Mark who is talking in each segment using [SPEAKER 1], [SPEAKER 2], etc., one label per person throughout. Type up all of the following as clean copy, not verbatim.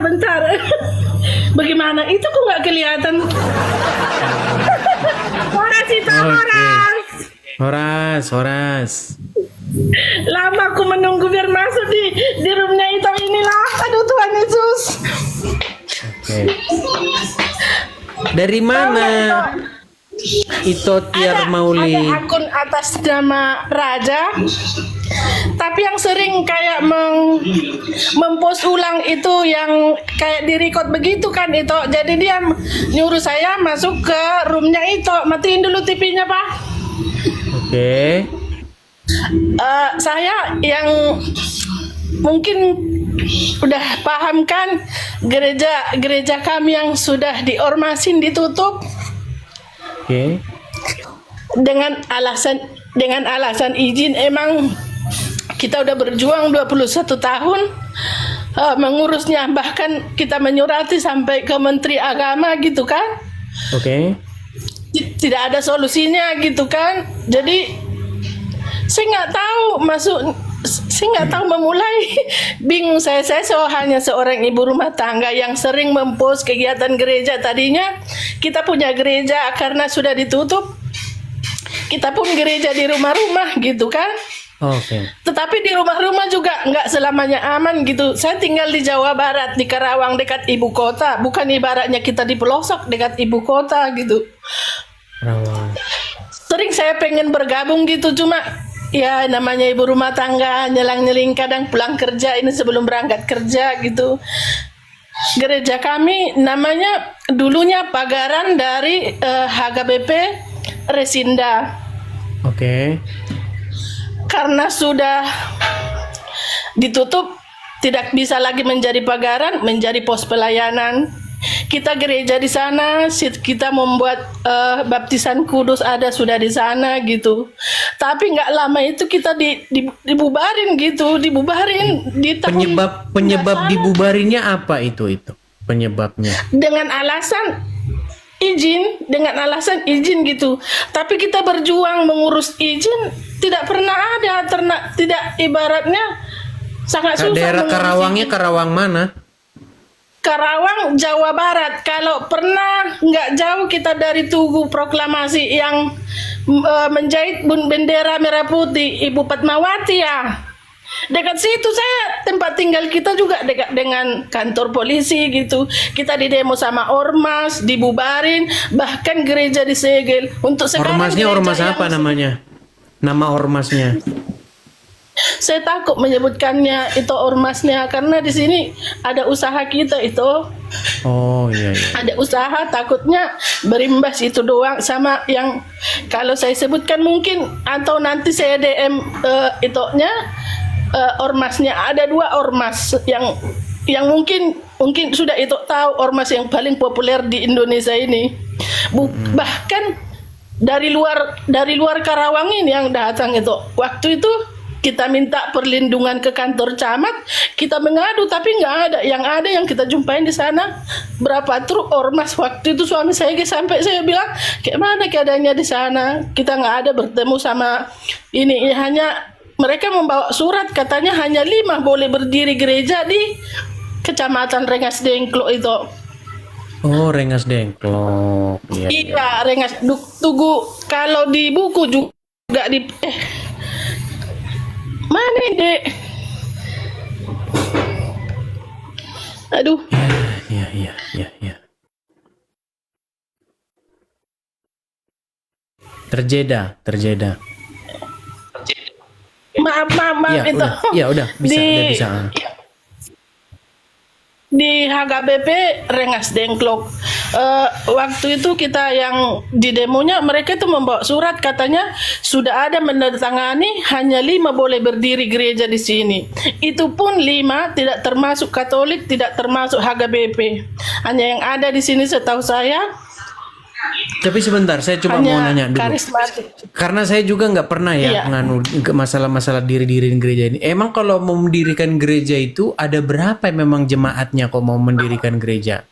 [SPEAKER 1] bentar. Bagaimana? Itu kok nggak kelihatan? Horas itu Horas.
[SPEAKER 2] Horas.
[SPEAKER 1] Lama aku menunggu biar masuk di roomnya itu inilah. Aduh Tuhan Yesus.
[SPEAKER 2] Oke. Dari mana? Ito Tiar Mauli.
[SPEAKER 1] Ada akun atas nama Raja. Tapi yang sering kayak mempost ulang itu yang kayak direcord begitu kan itu. Jadi dia nyuruh saya masuk ke roomnya itu. Matiin dulu TV-nya Pak.
[SPEAKER 2] Oke.
[SPEAKER 1] Saya yang mungkin udah paham kan gereja kami yang sudah diormasin ditutup.
[SPEAKER 2] Oke.
[SPEAKER 1] Dengan alasan izin. Emang kita udah berjuang 21 tahun mengurusnya, bahkan kita menyurati sampai ke Menteri Agama gitu kan.
[SPEAKER 2] Oke.
[SPEAKER 1] Tidak ada solusinya gitu kan. Jadi saya nggak tahu memulai. Bingung saya hanya seorang ibu rumah tangga yang sering mempost kegiatan gereja. Tadinya kita punya gereja, karena sudah ditutup kita pun gereja di rumah-rumah gitu kan.
[SPEAKER 2] Oke.
[SPEAKER 1] Tetapi di rumah-rumah juga nggak selamanya aman gitu. Saya tinggal di Jawa Barat, di Karawang, dekat ibu kota. Bukan ibaratnya kita di pelosok dekat ibu kota gitu.
[SPEAKER 2] Karawang.
[SPEAKER 1] Sering saya pengen bergabung gitu, cuma ya namanya ibu rumah tangga, nyelang-nyeling kadang pulang kerja ini sebelum berangkat kerja gitu. Gereja kami namanya dulunya Pagaran dari HKBP Resinda.
[SPEAKER 2] Oke.
[SPEAKER 1] Karena sudah ditutup, tidak bisa lagi menjadi pagaran, menjadi pos pelayanan. Kita gereja di sana, kita membuat baptisan kudus sudah di sana gitu. Tapi nggak lama itu kita dibubarin gitu, dibubarin di tahun.
[SPEAKER 2] Penyebab dibubarinnya apa itu penyebabnya?
[SPEAKER 1] Dengan alasan izin gitu. Tapi kita berjuang mengurus izin tidak pernah ada, tidak, ibaratnya sangat susah.
[SPEAKER 2] Daerah Karawangnya izin. Karawang mana?
[SPEAKER 1] Karawang, Jawa Barat. Kalau pernah nggak jauh kita dari Tugu Proklamasi yang menjahit bendera merah putih, Ibu Fatmawati ya. Dekat situ saya, tempat tinggal kita juga dekat dengan kantor polisi gitu. Kita didemo sama ormas, dibubarin, bahkan gereja disegel. Untuk sekarang
[SPEAKER 2] ormasnya ormas apa namanya? Nama ormasnya?
[SPEAKER 1] Saya takut menyebutkannya itu ormasnya, karena di sini ada usaha kita itu.
[SPEAKER 2] Oh iya.
[SPEAKER 1] Ada usaha, takutnya berimbas itu doang sama yang kalau saya sebutkan mungkin, atau nanti saya DM itunya. Ormasnya ada 2 ormas yang mungkin sudah itu tahu, ormas yang paling populer di Indonesia ini. Bahkan dari luar Karawang ini yang datang itu. Waktu itu kita minta perlindungan ke kantor camat, kita mengadu tapi nggak ada. Yang ada yang kita jumpain di sana berapa truk ormas. Waktu itu suami saya sampai saya bilang, kayak mana keadaannya di sana? Kita nggak ada bertemu sama ini, hanya mereka membawa surat katanya hanya 5 boleh berdiri gereja di Kecamatan Rengas Dengklok itu.
[SPEAKER 2] Oh, Rengas Dengklok.
[SPEAKER 1] Iya, Rengas Tugu. Kalau di buku juga di mana Dek? Aduh.
[SPEAKER 2] Iya. Terjeda.
[SPEAKER 1] Maaf
[SPEAKER 2] ya,
[SPEAKER 1] itu.
[SPEAKER 2] Udah bisa.
[SPEAKER 1] Di HKBP Rengas Dengklok. Waktu itu kita yang di demonya, mereka itu membawa surat katanya sudah ada menandatangani hanya 5 boleh berdiri gereja di sini. Itu pun 5 tidak termasuk Katolik, tidak termasuk HKBP. Hanya yang ada di sini setahu saya.
[SPEAKER 2] Tapi sebentar, saya coba mau nanya dulu.
[SPEAKER 1] Karismatik.
[SPEAKER 2] Karena saya juga nggak pernah nganu masalah-masalah diri-diriin gereja ini. Emang kalau mau mendirikan gereja itu ada berapa memang jemaatnya kok mau mendirikan gereja?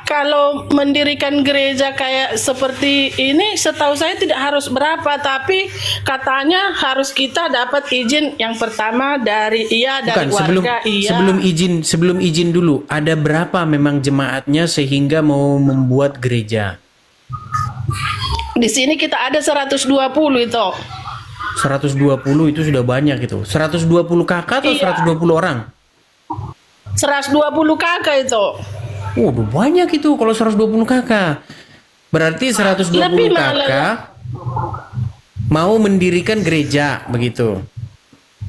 [SPEAKER 1] kalau mendirikan gereja kayak seperti ini, setahu saya tidak harus berapa, tapi katanya harus kita dapat izin yang pertama dari
[SPEAKER 2] Bukan,
[SPEAKER 1] dari warga,
[SPEAKER 2] sebelum izin dulu, ada berapa memang jemaatnya sehingga mau membuat gereja?
[SPEAKER 1] Di sini kita ada 120 itu.
[SPEAKER 2] 120 itu sudah banyak itu. 120 kakak atau
[SPEAKER 1] Iya.
[SPEAKER 2] 120 orang?
[SPEAKER 1] 120 kakak itu.
[SPEAKER 2] Oh, udah banyak itu kalau 120 kakak. Berarti 120
[SPEAKER 1] Lebih malah.
[SPEAKER 2] kakak mau mendirikan gereja begitu.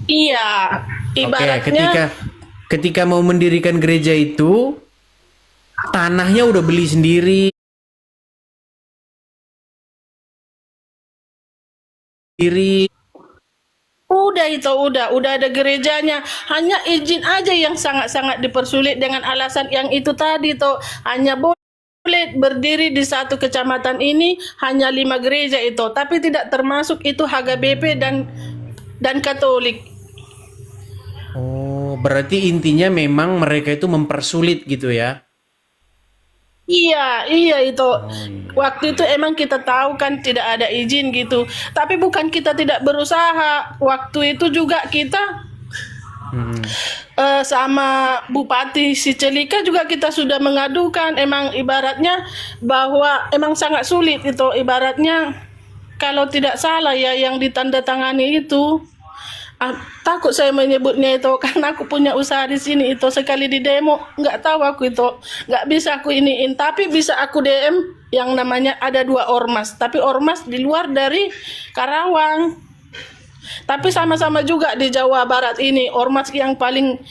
[SPEAKER 1] Iya,
[SPEAKER 2] Oke,
[SPEAKER 1] ibaratnya
[SPEAKER 2] ketika mau mendirikan gereja itu tanahnya udah beli sendiri.
[SPEAKER 1] udah ada gerejanya. Hanya izin aja yang sangat-sangat dipersulit dengan alasan yang itu tadi tuh. Hanya boleh berdiri di satu kecamatan ini hanya 5 gereja itu, tapi tidak termasuk itu HKBP dan Katolik.
[SPEAKER 2] Oh, berarti intinya memang mereka itu mempersulit gitu ya?
[SPEAKER 1] Iya itu.
[SPEAKER 2] iya.
[SPEAKER 1] Waktu itu emang kita tahu kan tidak ada izin gitu. Tapi bukan kita tidak berusaha. Waktu itu juga kita
[SPEAKER 2] Hmm.
[SPEAKER 1] sama Bupati Sicilika juga kita sudah mengadukan. Emang ibaratnya bahwa emang sangat sulit itu. Ibaratnya kalau tidak salah ya yang ditandatangani itu. Takut saya menyebutnya itu karena aku punya usaha di sini itu, sekali di demo nggak tahu aku itu nggak bisa aku iniin, tapi bisa aku DM yang namanya ada 2 ormas, tapi ormas di luar dari Karawang, tapi sama-sama juga di Jawa Barat ini ormas yang paling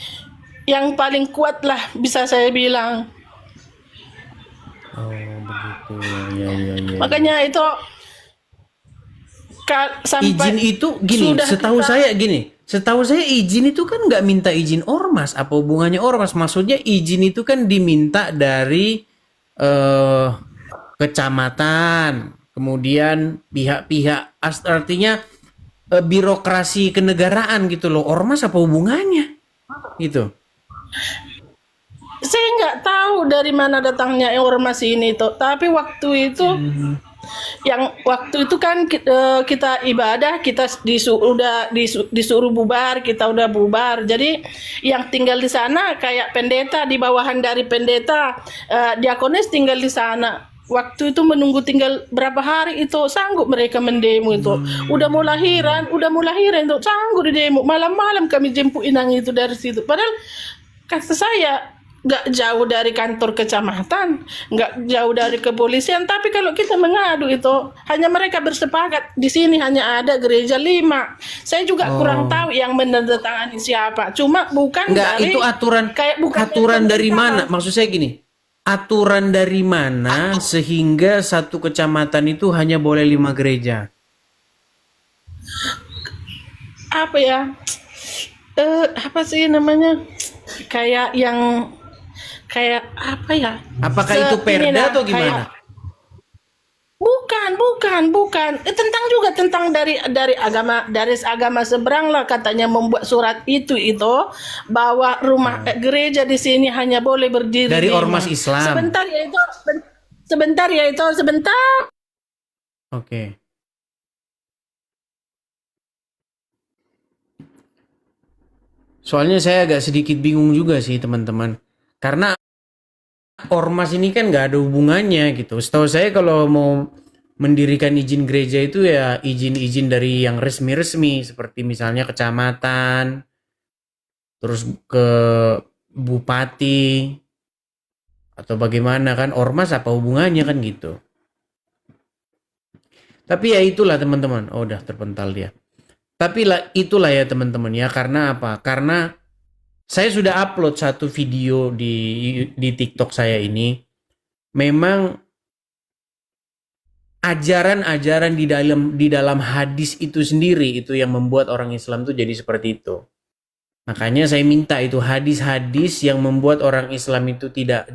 [SPEAKER 1] kuat lah bisa saya bilang.
[SPEAKER 2] Oh, begitu. Ya.
[SPEAKER 1] Makanya itu sampai
[SPEAKER 2] Izin itu gini,
[SPEAKER 1] sudah
[SPEAKER 2] setahu saya izin itu kan nggak minta izin ormas. Apa hubungannya ormas? Maksudnya izin itu kan diminta dari kecamatan, kemudian pihak-pihak, artinya birokrasi kenegaraan gitu loh. Ormas apa hubungannya? Gitu.
[SPEAKER 1] saya nggak tahu dari mana datangnya ormas ini tuh, tapi waktu itu kan kita ibadah, kita disuruh bubar, kita udah bubar. Jadi yang tinggal di sana kayak pendeta, di bawahan dari pendeta, diakonis tinggal di sana. Waktu itu menunggu tinggal berapa hari itu sanggup mereka mendemo itu. Udah mau lahiran itu sanggup di demo. Malam-malam kami jemput inang itu dari situ. Padahal kata saya nggak jauh dari kantor kecamatan, nggak jauh dari kepolisian, tapi kalau kita mengadu itu hanya mereka bersepakat di sini hanya ada gereja 5. Saya juga kurang tahu yang menandatangani siapa, cuma bukan
[SPEAKER 2] Nggak,
[SPEAKER 1] dari
[SPEAKER 2] itu aturan dari mana? Maksud saya gini, aturan dari mana sehingga satu kecamatan itu hanya boleh 5 gereja?
[SPEAKER 1] Apa ya, apa sih namanya, kayak apa ya?
[SPEAKER 2] Apakah itu perda atau gimana?
[SPEAKER 1] Bukan. Tentang dari agama seberang lah katanya membuat surat itu bahwa rumah gereja di sini hanya boleh berdiri
[SPEAKER 2] Dari
[SPEAKER 1] 5.
[SPEAKER 2] ormas Islam.
[SPEAKER 1] Sebentar.
[SPEAKER 2] Oke. Soalnya saya agak sedikit bingung juga sih teman-teman. Karena ormas ini kan nggak ada hubungannya gitu. Setahu saya kalau mau mendirikan izin gereja itu ya izin-izin dari yang resmi-resmi seperti misalnya kecamatan, terus ke bupati atau bagaimana kan, ormas apa hubungannya kan gitu. Tapi ya itulah teman-teman. Oh, udah terpental dia. Tapi itulah ya teman-teman ya, karena apa? Karena saya sudah upload satu video di TikTok saya ini. Memang ajaran-ajaran di dalam hadis itu sendiri itu yang membuat orang Islam tuh jadi seperti itu. Makanya saya minta itu hadis-hadis yang membuat orang Islam itu tidak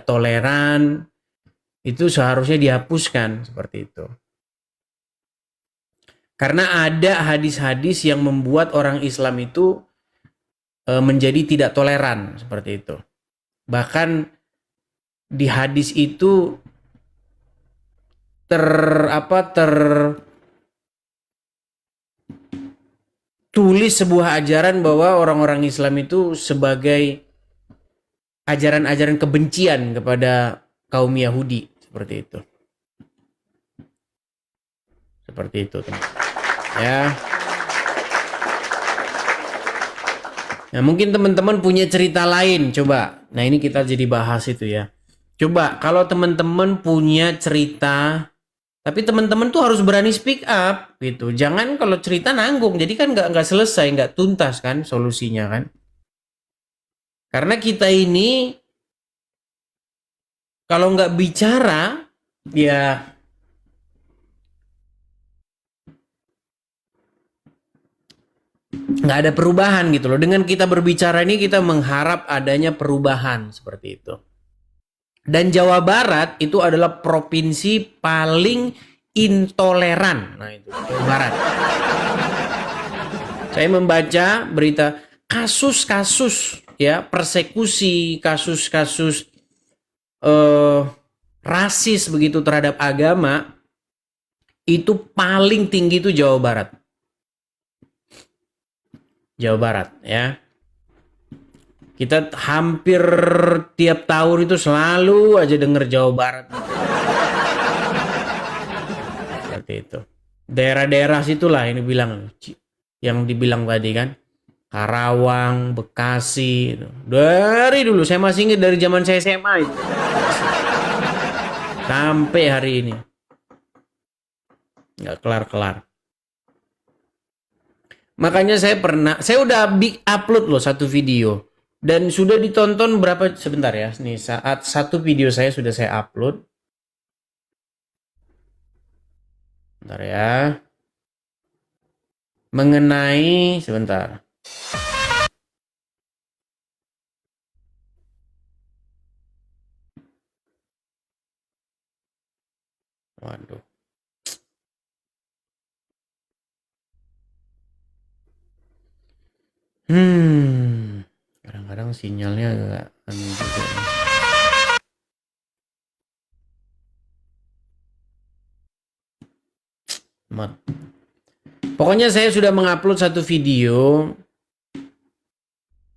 [SPEAKER 2] toleran, itu seharusnya dihapuskan seperti itu. Karena ada hadis-hadis yang membuat orang Islam itu menjadi tidak toleran seperti itu. Bahkan di hadis itu tertulis sebuah ajaran bahwa orang-orang Islam itu sebagai ajaran-ajaran kebencian kepada kaum Yahudi, seperti itu. Seperti itu, teman. Ya. Nah, mungkin teman-teman punya cerita lain, coba. Nah, ini kita jadi bahas itu ya. Coba kalau teman-teman punya cerita, tapi teman-teman tuh harus berani speak up gitu. Jangan kalau cerita nanggung, jadi kan nggak selesai, nggak tuntas kan solusinya kan. Karena kita ini kalau nggak bicara, ya nggak ada perubahan gitu loh. Dengan kita berbicara ini kita mengharap adanya perubahan seperti itu. Dan Jawa Barat itu adalah provinsi paling intoleran. Nah itu Jawa Barat. Saya membaca berita kasus-kasus ya persekusi, kasus-kasus rasis begitu terhadap agama itu paling tinggi itu Jawa Barat. Jawa Barat ya. Kita hampir tiap tahun itu selalu aja denger Jawa Barat. Seperti itu. Daerah-daerah situlah ini bilang yang dibilang tadi kan. Karawang, Bekasi. Dari dulu saya masih ingat dari zaman saya SMA itu. Sampai hari ini. Nggak kelar-kelar. Makanya saya udah upload loh satu video. Dan sudah ditonton berapa, sebentar ya. Nih saat satu video saya sudah saya upload. Bentar ya. Mengenai, sebentar. Waduh. Kadang-kadang sinyalnya agak aneh juga. Pokoknya saya sudah mengupload satu video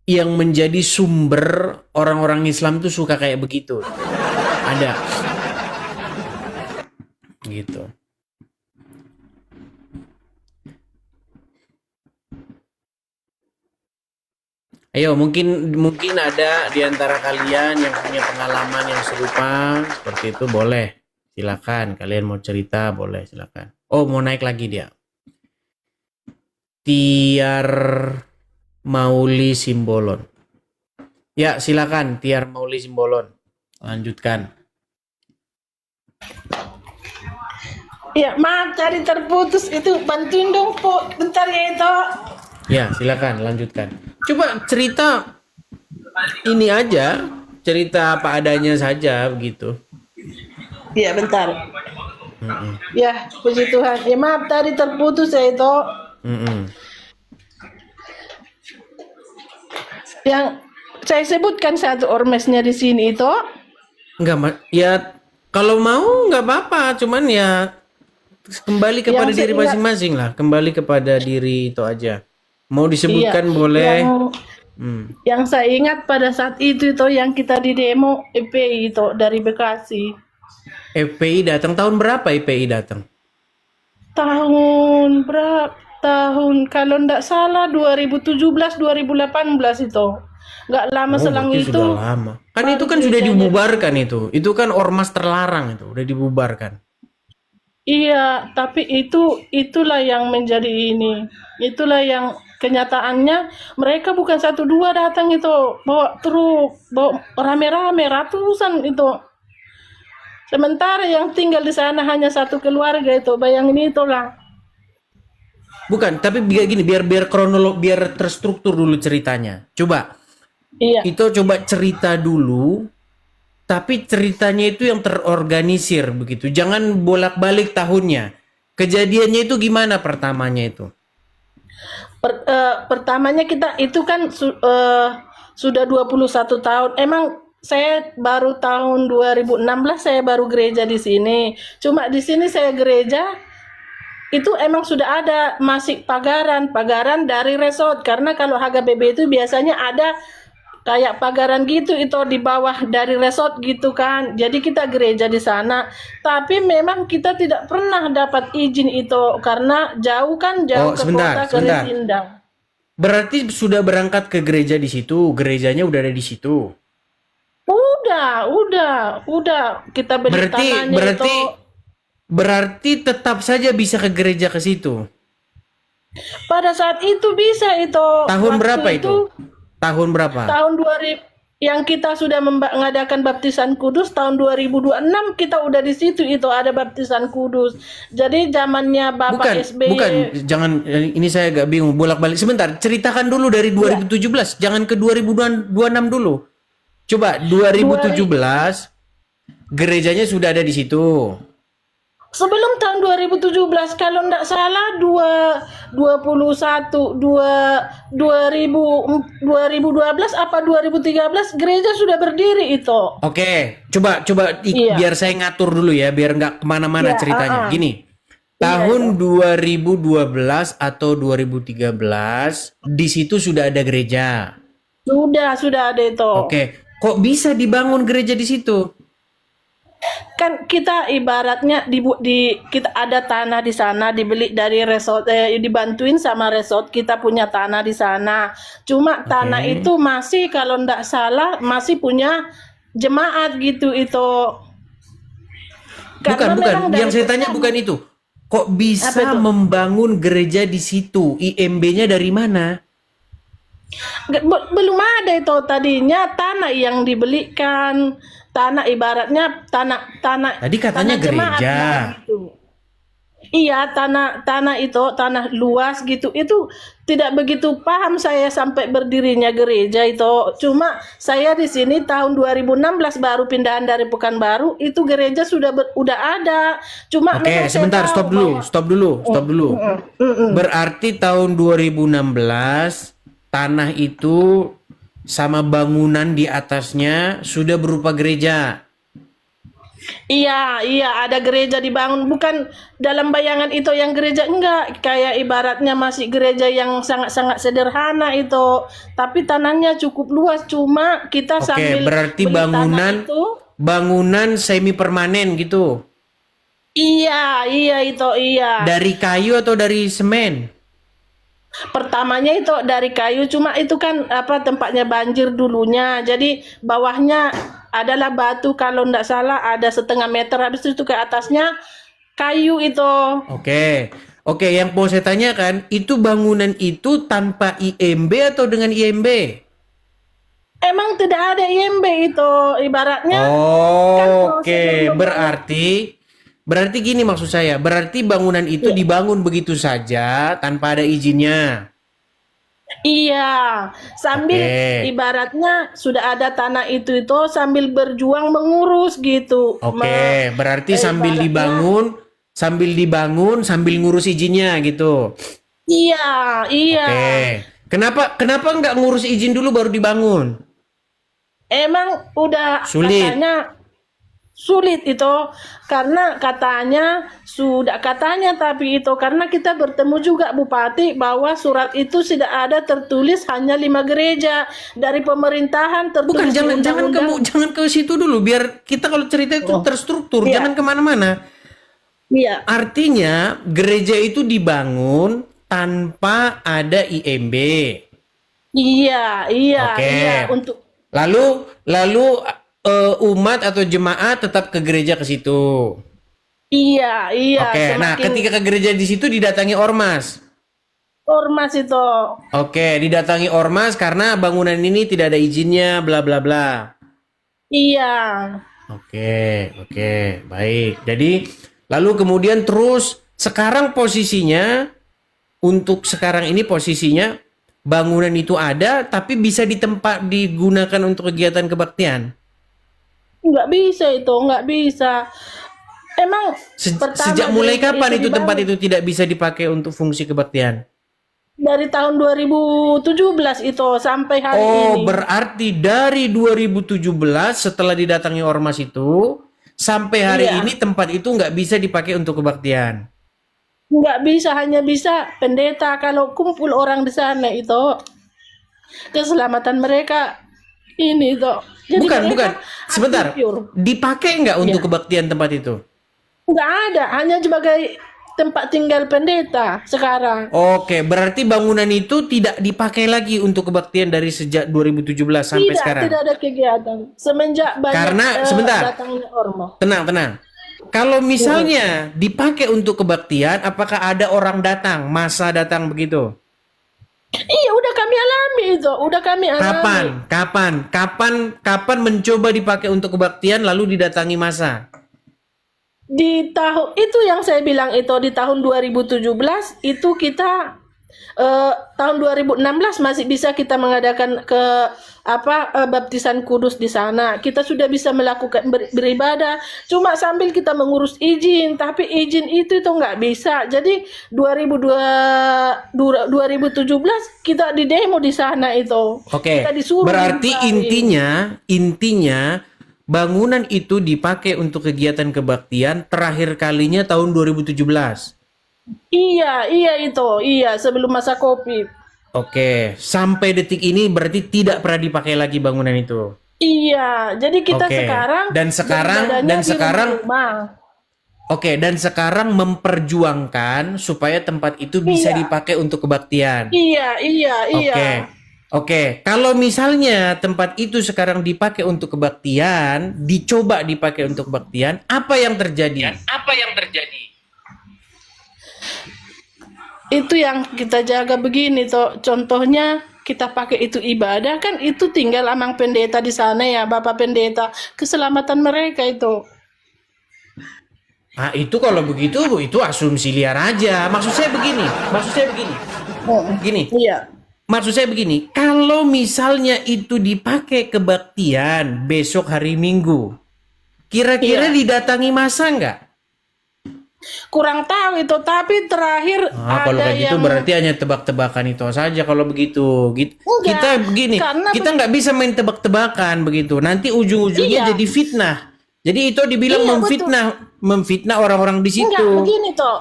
[SPEAKER 2] yang menjadi sumber orang-orang Islam tuh suka kayak begitu. Ada. Gitu. Ayo, mungkin ada di antara kalian yang punya pengalaman yang serupa seperti itu, boleh. Silakan, kalian mau cerita boleh, silakan. Oh, mau naik lagi dia. Tiar Mauli Simbolon. Ya, silakan Tiar Mauli Simbolon. Lanjutkan.
[SPEAKER 1] Ya, maaf tadi terputus itu, bantuin dong Po, bentar ya itu.
[SPEAKER 2] Ya, silakan lanjutkan. Coba cerita ini aja, cerita apa adanya saja begitu.
[SPEAKER 1] Iya, bentar. Ya, puji Tuhan. Ya, maaf tadi terputus ya itu. Yang saya sebutkan satu ormasnya di sini itu.
[SPEAKER 2] Enggak, ya kalau mau nggak apa-apa, cuman ya kembali kepada diri masing-masing lah, kembali kepada diri itu aja. Mau disebutkan boleh.
[SPEAKER 1] Yang saya ingat pada saat itu yang kita di demo FPI itu dari Bekasi.
[SPEAKER 2] FPI datang tahun berapa? FPI datang?
[SPEAKER 1] Tahun berapa? Tahun kalau ndak salah 2017 2018 itu. Nggak lama selang itu.
[SPEAKER 2] Sudah lama. Kan itu kan sudah dibubarkan itu. Itu kan ormas terlarang itu, udah dibubarkan.
[SPEAKER 1] Iya, tapi itulah yang menjadi ini. Itulah yang kenyataannya mereka bukan 1-2 datang itu, bawa truk, bawa rame-rame ratusan itu. Sementara yang tinggal di sana hanya satu keluarga itu, bayangin itulah.
[SPEAKER 2] Bukan, tapi biar biar terstruktur dulu ceritanya. Coba.
[SPEAKER 1] Iya.
[SPEAKER 2] Itu coba cerita dulu. Tapi ceritanya itu yang terorganisir begitu. Jangan bolak-balik tahunnya. Kejadiannya itu gimana pertamanya itu?
[SPEAKER 1] Pertamanya kita itu kan sudah 21 tahun. Emang saya baru tahun 2016 saya baru gereja di sini. Cuma di sini saya gereja itu emang sudah ada masih pagaran dari resort, karena kalau HGBB itu biasanya ada kayak pagaran gitu itu di bawah dari resort gitu kan. Jadi kita gereja di sana. Tapi memang kita tidak pernah dapat izin itu karena jauh kan, jauh
[SPEAKER 2] Oh,
[SPEAKER 1] ke
[SPEAKER 2] sebentar,
[SPEAKER 1] kota, ke
[SPEAKER 2] sebentar.
[SPEAKER 1] Resindang.
[SPEAKER 2] Berarti sudah berangkat ke gereja di situ, gerejanya udah ada di situ.
[SPEAKER 1] Udah kita beli
[SPEAKER 2] Berarti
[SPEAKER 1] tanahnya itu.
[SPEAKER 2] berarti berarti tetap saja bisa ke gereja ke situ.
[SPEAKER 1] Pada saat itu bisa itu.
[SPEAKER 2] Tahun
[SPEAKER 1] Waktu
[SPEAKER 2] berapa itu? Tahun berapa?
[SPEAKER 1] tahun 2000 yang kita sudah mengadakan baptisan kudus tahun 2026 kita udah di situ itu ada baptisan kudus. Jadi zamannya Bapak
[SPEAKER 2] Bukan,
[SPEAKER 1] SBY.
[SPEAKER 2] bukan, jangan, ini saya agak bingung, bolak-balik. Sebentar, ceritakan dulu dari
[SPEAKER 1] Ya,
[SPEAKER 2] 2017, jangan ke 2026 dulu. Coba
[SPEAKER 1] 2000
[SPEAKER 2] 2017 gerejanya sudah ada di situ.
[SPEAKER 1] sebelum tahun 2017 kalau enggak salah 21 2012 apa 2013 gereja sudah berdiri itu.
[SPEAKER 2] Oke, coba coba
[SPEAKER 1] Iya.
[SPEAKER 2] biar saya ngatur dulu ya, biar nggak kemana-mana
[SPEAKER 1] Iya,
[SPEAKER 2] ceritanya. Gini, tahun 2012 atau 2013 di situ sudah ada gereja.
[SPEAKER 1] sudah ada itu.
[SPEAKER 2] Oke, kok bisa dibangun gereja di situ?
[SPEAKER 1] Kan kita ibaratnya kita ada tanah di sana dibeli dari resort, dibantuin sama resort, kita punya tanah di sana. Cuma tanah
[SPEAKER 2] Oke.
[SPEAKER 1] itu masih kalau ndak salah masih punya jemaat gitu itu.
[SPEAKER 2] Bukan,
[SPEAKER 1] Karena
[SPEAKER 2] bukan.
[SPEAKER 1] memang
[SPEAKER 2] Yang
[SPEAKER 1] dari
[SPEAKER 2] saya tanya
[SPEAKER 1] pertama.
[SPEAKER 2] bukan itu. Kok
[SPEAKER 1] Apa
[SPEAKER 2] bisa
[SPEAKER 1] itu?
[SPEAKER 2] membangun gereja di situ? IMB-nya dari mana?
[SPEAKER 1] Belum ada itu, tadinya tanah yang dibelikan, tanah ibaratnya tanah
[SPEAKER 2] Tadi katanya
[SPEAKER 1] jemaat
[SPEAKER 2] gereja.
[SPEAKER 1] gitu. Iya, tanah itu tanah luas gitu. Itu tidak begitu paham saya sampai berdirinya gereja itu. Cuma saya di sini tahun 2016 baru pindahan dari Pekanbaru, itu gereja udah ada. Cuma
[SPEAKER 2] Oke,
[SPEAKER 1] memang saya
[SPEAKER 2] sebentar,
[SPEAKER 1] tahu bahwa
[SPEAKER 2] stop dulu. Berarti tahun 2016 tanah itu sama bangunan di atasnya sudah berupa gereja.
[SPEAKER 1] iya ada gereja dibangun, bukan dalam bayangan itu yang gereja, enggak, kayak ibaratnya masih gereja yang sangat-sangat sederhana itu, tapi tanahnya cukup luas, cuma kita
[SPEAKER 2] Oke,
[SPEAKER 1] sambil
[SPEAKER 2] berarti
[SPEAKER 1] beli tanah
[SPEAKER 2] bangunan
[SPEAKER 1] itu.
[SPEAKER 2] bangunan semi permanen gitu.
[SPEAKER 1] Iya itu iya.
[SPEAKER 2] Dari kayu atau dari semen?
[SPEAKER 1] Pertamanya itu dari kayu, cuma itu kan apa tempatnya banjir dulunya. Jadi bawahnya adalah batu kalau ndak salah ada 1/2 meter, habis itu ke atasnya kayu itu.
[SPEAKER 2] Oke. Oke, yang mau saya tanyakan, itu bangunan itu tanpa IMB atau dengan IMB?
[SPEAKER 1] Emang tidak ada IMB itu, ibaratnya kan
[SPEAKER 2] Oke, berarti gini maksud saya, berarti bangunan itu dibangun begitu saja tanpa ada izinnya.
[SPEAKER 1] iya, sambil
[SPEAKER 2] Oke.
[SPEAKER 1] ibaratnya sudah ada tanah itu sambil berjuang mengurus gitu.
[SPEAKER 2] Oke, berarti sambil
[SPEAKER 1] Ibaratnya
[SPEAKER 2] dibangun, sambil ngurus izinnya gitu.
[SPEAKER 1] iya.
[SPEAKER 2] Oke. Kenapa nggak ngurus izin dulu baru dibangun?
[SPEAKER 1] Emang udah
[SPEAKER 2] Sulit.
[SPEAKER 1] katanya sulit itu karena tapi itu karena kita bertemu juga Bupati bahwa surat itu tidak ada tertulis hanya 5 gereja dari pemerintahan
[SPEAKER 2] Bukan,
[SPEAKER 1] tertulis di undang-undang.
[SPEAKER 2] jangan ke situ dulu, biar kita kalau cerita itu terstruktur,
[SPEAKER 1] Iya,
[SPEAKER 2] jangan kemana-mana.
[SPEAKER 1] iya,
[SPEAKER 2] Artinya gereja itu dibangun tanpa ada IMB.
[SPEAKER 1] iya
[SPEAKER 2] Oke.
[SPEAKER 1] untuk
[SPEAKER 2] Lalu umat atau jemaat tetap ke gereja ke situ.
[SPEAKER 1] iya
[SPEAKER 2] Oke. Nah,
[SPEAKER 1] semakin
[SPEAKER 2] ketika ke gereja di situ didatangi ormas.
[SPEAKER 1] ormas itu.
[SPEAKER 2] Oke, didatangi ormas karena bangunan ini tidak ada izinnya, bla bla bla.
[SPEAKER 1] Iya.
[SPEAKER 2] Oke, baik. Jadi, lalu kemudian terus sekarang posisinya, untuk sekarang ini posisinya bangunan itu ada tapi bisa digunakan untuk kegiatan kebaktian.
[SPEAKER 1] Nggak bisa itu, nggak bisa. Emang pertama
[SPEAKER 2] Sejak mulai
[SPEAKER 1] gereja
[SPEAKER 2] kapan itu tempat
[SPEAKER 1] dibangun.
[SPEAKER 2] itu tidak bisa dipakai untuk fungsi kebaktian?
[SPEAKER 1] dari tahun 2017 itu sampai hari
[SPEAKER 2] Oh,
[SPEAKER 1] ini.
[SPEAKER 2] berarti dari 2017 setelah didatangi ormas itu sampai hari
[SPEAKER 1] Iya,
[SPEAKER 2] ini tempat itu nggak bisa dipakai untuk kebaktian.
[SPEAKER 1] nggak bisa, hanya bisa pendeta kalau kumpul orang di sana itu keselamatan mereka ini itu. Jadi
[SPEAKER 2] Bukan, bukan.
[SPEAKER 1] mereka
[SPEAKER 2] Sebentar.
[SPEAKER 1] pure.
[SPEAKER 2] Dipakai nggak untuk
[SPEAKER 1] Iya,
[SPEAKER 2] kebaktian tempat itu?
[SPEAKER 1] nggak ada, hanya sebagai tempat tinggal pendeta sekarang.
[SPEAKER 2] Oke, berarti bangunan itu tidak dipakai lagi untuk kebaktian dari sejak 2017 sampai
[SPEAKER 1] Tidak,
[SPEAKER 2] sekarang.
[SPEAKER 1] tidak ada kegiatan semenjak banyak
[SPEAKER 2] Karena sebentar,
[SPEAKER 1] datangnya ormas.
[SPEAKER 2] tenang, tenang. Kalau misalnya dipakai untuk kebaktian, apakah ada orang datang, masa datang begitu?
[SPEAKER 1] Iya, udah kami alami itu, udah kami alami.
[SPEAKER 2] Kapan? Kapan? Kapan mencoba dipakai untuk kebaktian lalu didatangi masa?
[SPEAKER 1] Di tahun itu yang saya bilang itu di tahun 2017 itu kita tahun 2016 masih bisa kita mengadakan baptisan kudus di sana. Kita sudah bisa melakukan beribadah, cuma sambil kita mengurus izin, tapi izin itu nggak bisa. Jadi 2017 kita di demo di sana itu.
[SPEAKER 2] Oke,
[SPEAKER 1] Kita disuruh
[SPEAKER 2] berarti
[SPEAKER 1] dibubarin.
[SPEAKER 2] intinya bangunan itu dipakai untuk kegiatan kebaktian terakhir kalinya tahun 2017.
[SPEAKER 1] Iya, iya itu. Iya, sebelum masa Covid.
[SPEAKER 2] Oke, sampai detik ini berarti tidak pernah dipakai lagi bangunan itu.
[SPEAKER 1] Iya, jadi kita
[SPEAKER 2] Oke.
[SPEAKER 1] sekarang
[SPEAKER 2] Dan sekarang
[SPEAKER 1] beribadahnya di
[SPEAKER 2] sekarang
[SPEAKER 1] rumah-rumah.
[SPEAKER 2] oke, dan sekarang memperjuangkan supaya tempat itu bisa
[SPEAKER 1] Iya,
[SPEAKER 2] dipakai untuk kebaktian.
[SPEAKER 1] iya, iya, iya.
[SPEAKER 2] Oke. Oke, kalau misalnya tempat itu sekarang dipakai untuk kebaktian, dicoba dipakai untuk kebaktian, apa yang terjadi?
[SPEAKER 1] Itu yang kita jaga begini toh. Contohnya kita pakai itu ibadah kan itu tinggal amang pendeta di sana ya, Bapak pendeta. Keselamatan mereka itu.
[SPEAKER 2] Ah, itu kalau begitu itu asumsi liar aja. Maksud saya begini.
[SPEAKER 1] Oh,
[SPEAKER 2] Gini,
[SPEAKER 1] iya.
[SPEAKER 2] maksud saya begini, kalau misalnya itu dipakai kebaktian besok hari Minggu, kira-kira
[SPEAKER 1] Iya.
[SPEAKER 2] didatangi masa nggak?
[SPEAKER 1] Kurang tahu itu, tapi terakhir
[SPEAKER 2] Ah, kalau
[SPEAKER 1] ada
[SPEAKER 2] kayak gitu
[SPEAKER 1] yang
[SPEAKER 2] berarti hanya tebak-tebakan itu saja kalau begitu.
[SPEAKER 1] enggak,
[SPEAKER 2] Kita begini,
[SPEAKER 1] karena
[SPEAKER 2] kita nggak bisa main tebak-tebakan begitu. Nanti ujung-ujungnya
[SPEAKER 1] iya,
[SPEAKER 2] jadi fitnah. Jadi itu dibilang
[SPEAKER 1] iya betul.
[SPEAKER 2] memfitnah orang-orang di
[SPEAKER 1] Enggak,
[SPEAKER 2] situ.
[SPEAKER 1] begini toh.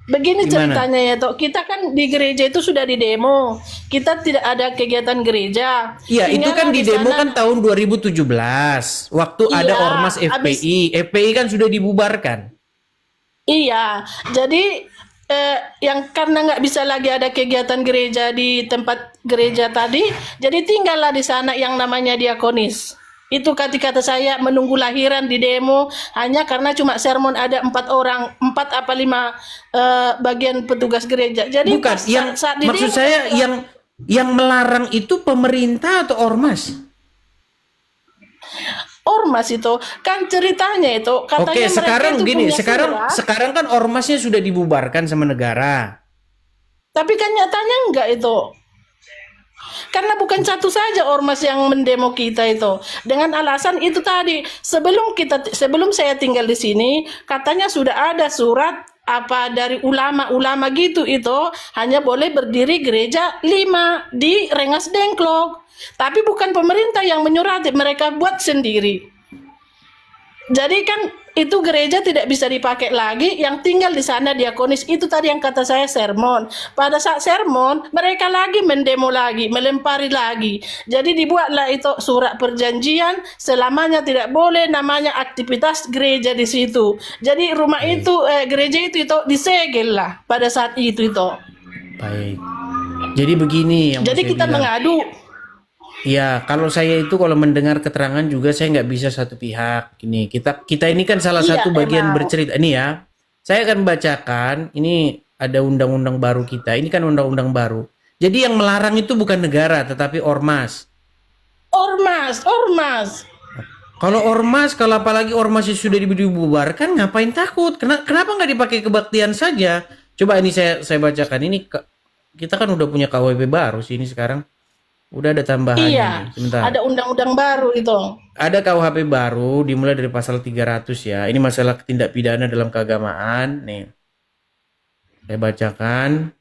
[SPEAKER 1] Begini
[SPEAKER 2] Gimana?
[SPEAKER 1] ceritanya ya toh. Kita kan di gereja itu sudah di demo. Kita tidak ada kegiatan gereja.
[SPEAKER 2] Iya, itu
[SPEAKER 1] Tinggallah
[SPEAKER 2] kan di
[SPEAKER 1] di
[SPEAKER 2] demo
[SPEAKER 1] sana.
[SPEAKER 2] kan tahun 2017. Waktu ada
[SPEAKER 1] Iya,
[SPEAKER 2] ormas
[SPEAKER 1] habis
[SPEAKER 2] FPI. FPI kan sudah dibubarkan.
[SPEAKER 1] iya. Jadi yang karena nggak bisa lagi ada kegiatan gereja di tempat gereja tadi, jadi tinggallah di sana yang namanya diakonis. Itu kata-kata saya menunggu lahiran di demo hanya karena cuma sermon ada 4 orang, 4 apa 5 bagian petugas gereja. Jadi
[SPEAKER 2] Bukan,
[SPEAKER 1] pas
[SPEAKER 2] yang
[SPEAKER 1] saat di
[SPEAKER 2] maksud
[SPEAKER 1] demo
[SPEAKER 2] saya yang melarang itu pemerintah atau ormas?
[SPEAKER 1] ormas itu kan ceritanya itu
[SPEAKER 2] Oke,
[SPEAKER 1] katanya mereka
[SPEAKER 2] sekarang
[SPEAKER 1] itu
[SPEAKER 2] gini,
[SPEAKER 1] punya surat,
[SPEAKER 2] sekarang kan ormasnya sudah dibubarkan sama negara.
[SPEAKER 1] tapi kan nyatanya enggak itu. Karena bukan satu saja ormas yang mendemo kita itu. Dengan alasan itu tadi, sebelum saya tinggal di sini, katanya sudah ada surat apa dari ulama-ulama gitu itu hanya boleh berdiri gereja 5 di Rengas Dengklok. Tapi bukan pemerintah yang menyurati, mereka buat sendiri. Jadi kan itu gereja tidak bisa dipakai lagi, yang tinggal di sana diakonis. Itu tadi yang kata saya sermon. Pada saat sermon mereka lagi mendemo lagi, melempari lagi. Jadi dibuatlah itu surat perjanjian selamanya tidak boleh namanya aktivitas gereja di situ. Jadi rumah
[SPEAKER 2] Baik,
[SPEAKER 1] itu gereja itu disegel lah pada saat itu.
[SPEAKER 2] baik. Jadi begini yang mau
[SPEAKER 1] Jadi
[SPEAKER 2] saya
[SPEAKER 1] kita
[SPEAKER 2] bilang.
[SPEAKER 1] mengadu.
[SPEAKER 2] Ya, kalau saya itu kalau mendengar keterangan juga saya nggak bisa satu pihak. Ini kita ini kan salah
[SPEAKER 1] Iya
[SPEAKER 2] satu bagian
[SPEAKER 1] emang.
[SPEAKER 2] bercerita. Ini ya, saya akan bacakan. Ini ada undang-undang baru kita. Ini kan undang-undang baru. Jadi yang melarang itu bukan negara, tetapi ormas.
[SPEAKER 1] Ormas, ormas.
[SPEAKER 2] Kalau apalagi ormas yang sudah dibubarkan, ngapain takut? Kenapa nggak dipakai kebaktian saja? Coba ini saya bacakan. Ini kita kan udah punya KWP baru sih ini sekarang. Udah ada tambahannya nih.
[SPEAKER 1] Iya,
[SPEAKER 2] Sebentar.
[SPEAKER 1] ada undang-undang baru itu.
[SPEAKER 2] Ada KUHP baru dimulai dari pasal 300 ya. Ini masalah tindak pidana dalam keagamaan. Nih, saya bacakan.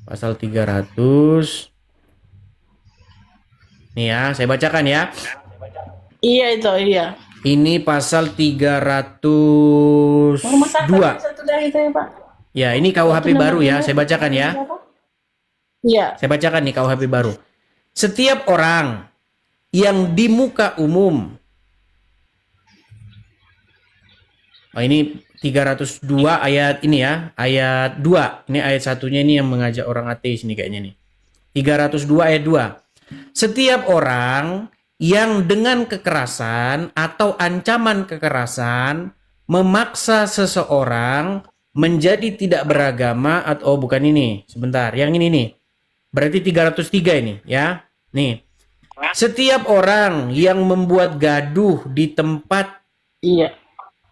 [SPEAKER 2] Pasal 300. Nih ya, saya bacakan ya.
[SPEAKER 1] Iya itu, iya.
[SPEAKER 2] Ini pasal 302.
[SPEAKER 1] Rumah sakit satu dari itu ya Pak.
[SPEAKER 2] Ya, ini KUHP baru ya. Saya bacakan ya.
[SPEAKER 1] Iya.
[SPEAKER 2] Saya bacakan nih KUHP baru. Setiap orang yang di muka umum. Oh, ini 302 ayat ini ya. Ayat 2. Ini ayat satunya ini yang mengajak orang ateis nih kayaknya nih. 302 ayat 2. Setiap orang yang dengan kekerasan atau ancaman kekerasan memaksa seseorang menjadi tidak beragama atau bukan ini. Sebentar, yang ini nih. Berarti 303 ini ya. Nih. Setiap orang yang membuat gaduh di tempat
[SPEAKER 1] Iya.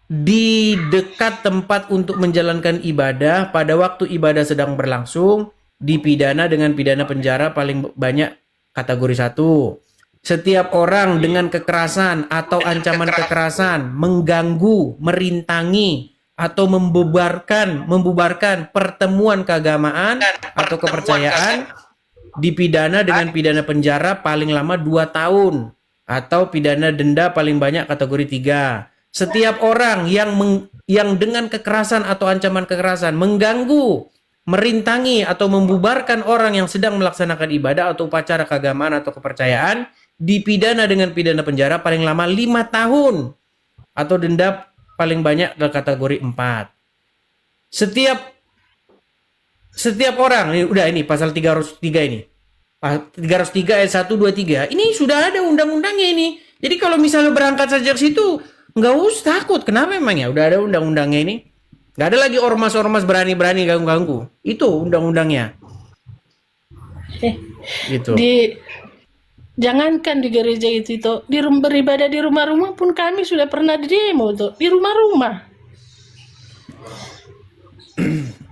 [SPEAKER 2] di dekat tempat untuk menjalankan ibadah pada waktu ibadah sedang berlangsung dipidana dengan pidana penjara paling banyak kategori 1. Setiap orang dengan kekerasan atau ancaman kekerasan mengganggu, merintangi atau membubarkan pertemuan keagamaan atau kepercayaan dipidana dengan pidana penjara paling lama 2 tahun atau pidana denda paling banyak kategori 3. Setiap orang yang dengan kekerasan atau ancaman kekerasan mengganggu, merintangi atau membubarkan orang yang sedang melaksanakan ibadah atau upacara keagamaan atau kepercayaan dipidana dengan pidana penjara paling lama 5 tahun atau denda paling banyak dalam kategori 4. Setiap orang, ini udah ini pasal 303 ini. 303 ayat 1 2 3. Ini sudah ada undang-undangnya ini. Jadi kalau misalnya berangkat saja ke situ, nggak usah takut. Kenapa emangnya? Udah ada undang-undangnya ini. Nggak ada lagi ormas-ormas berani-berani ganggu-ganggu. Itu undang-undangnya. Gitu.
[SPEAKER 1] Jangankan di gereja itu, di beribadah di rumah-rumah pun kami sudah pernah di demo tuh, di rumah-rumah.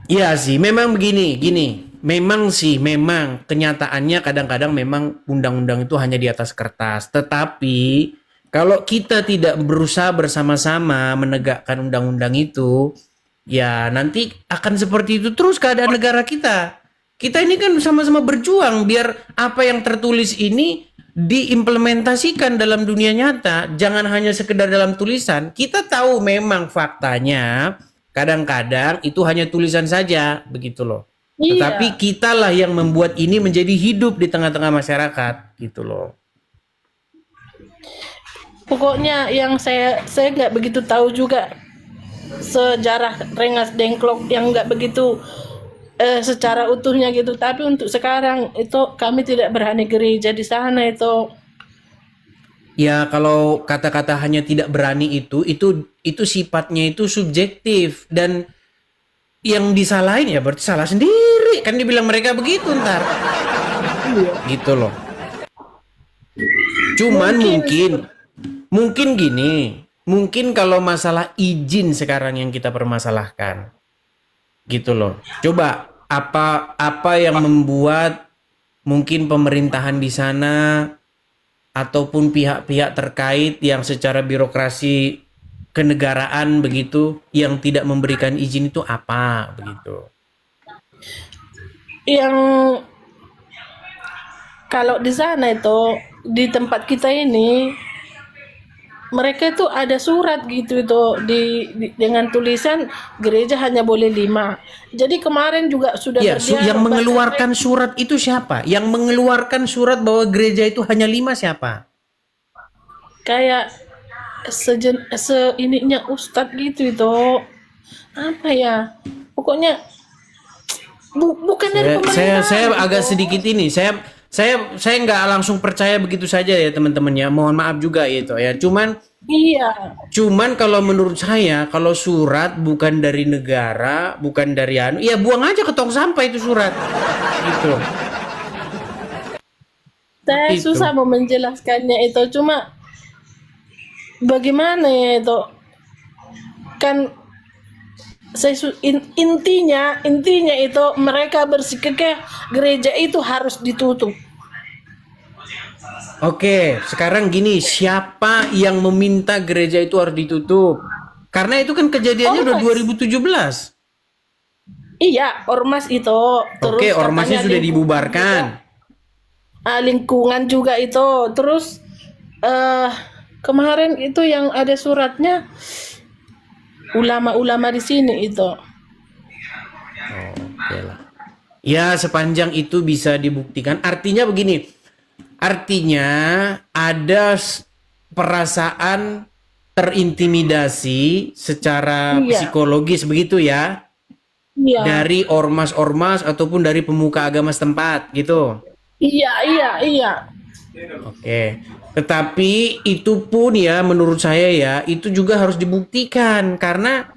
[SPEAKER 2] Iya sih, memang gini. Memang kenyataannya kadang-kadang memang undang-undang itu hanya di atas kertas. Tetapi kalau kita tidak berusaha bersama-sama menegakkan undang-undang itu, ya nanti akan seperti itu terus keadaan negara kita. Kita ini kan sama-sama berjuang biar apa yang tertulis ini diimplementasikan dalam dunia nyata, jangan hanya sekedar dalam tulisan. Kita tahu memang faktanya kadang-kadang itu hanya tulisan saja, begitu loh.
[SPEAKER 1] Iya.
[SPEAKER 2] Tetapi kitalah yang membuat ini menjadi hidup di tengah-tengah masyarakat, gitu loh.
[SPEAKER 1] Pokoknya yang saya nggak begitu tahu juga sejarah Rengas Dengklok yang nggak begitu secara utuhnya gitu. Tapi untuk sekarang itu kami tidak berani gereja di sana itu.
[SPEAKER 2] Ya kalau kata-kata hanya tidak berani itu sifatnya itu subjektif dan yang disalahin ya berarti salah sendiri kan dibilang mereka begitu ntar. Gitu loh. Cuman mungkin gini, mungkin kalau masalah izin sekarang yang kita permasalahkan. Gitu loh. Coba apa yang membuat mungkin pemerintahan di sana ataupun pihak-pihak terkait yang secara birokrasi kenegaraan begitu yang tidak memberikan izin itu apa begitu?
[SPEAKER 1] Yang kalau di sana itu di tempat kita ini mereka itu ada surat gitu itu dengan tulisan gereja hanya boleh 5. Jadi kemarin juga sudah
[SPEAKER 2] ya, yang mengeluarkan surat itu siapa? Yang mengeluarkan surat bahwa gereja itu hanya 5 siapa?
[SPEAKER 1] Kayak ininya ustadz gitu itu. Apa ya? Pokoknya bukan dari pemerintah.
[SPEAKER 2] Saya agak sedikit ini. Saya nggak langsung percaya begitu saja ya teman-teman ya. Mohon maaf juga itu ya. Cuman kalau menurut saya kalau surat bukan dari negara, bukan dari ya buang aja ke tong sampah itu surat. Gitu.
[SPEAKER 1] Saya susah mau menjelaskannya itu, cuma bagaimana ya itu? Kan intinya itu mereka bersikap gereja itu harus ditutup.
[SPEAKER 2] Oke, sekarang gini, siapa yang meminta gereja itu harus ditutup? Karena itu kan kejadiannya udah 2017.
[SPEAKER 1] Iya, ormas itu. Terus
[SPEAKER 2] Oke, ormasnya
[SPEAKER 1] katanya
[SPEAKER 2] sudah
[SPEAKER 1] lingkungan
[SPEAKER 2] dibubarkan.
[SPEAKER 1] juga, lingkungan juga itu. Terus eh kemarin itu yang ada suratnya ulama-ulama di sini itu.
[SPEAKER 2] Oke lah. Ya, sepanjang itu bisa dibuktikan. Artinya begini. Artinya ada perasaan terintimidasi secara
[SPEAKER 1] Iya,
[SPEAKER 2] psikologis begitu ya,
[SPEAKER 1] iya,
[SPEAKER 2] dari ormas-ormas ataupun dari pemuka agama setempat gitu.
[SPEAKER 1] iya, iya, iya.
[SPEAKER 2] Oke. Tetapi itu pun ya menurut saya ya itu juga harus dibuktikan karena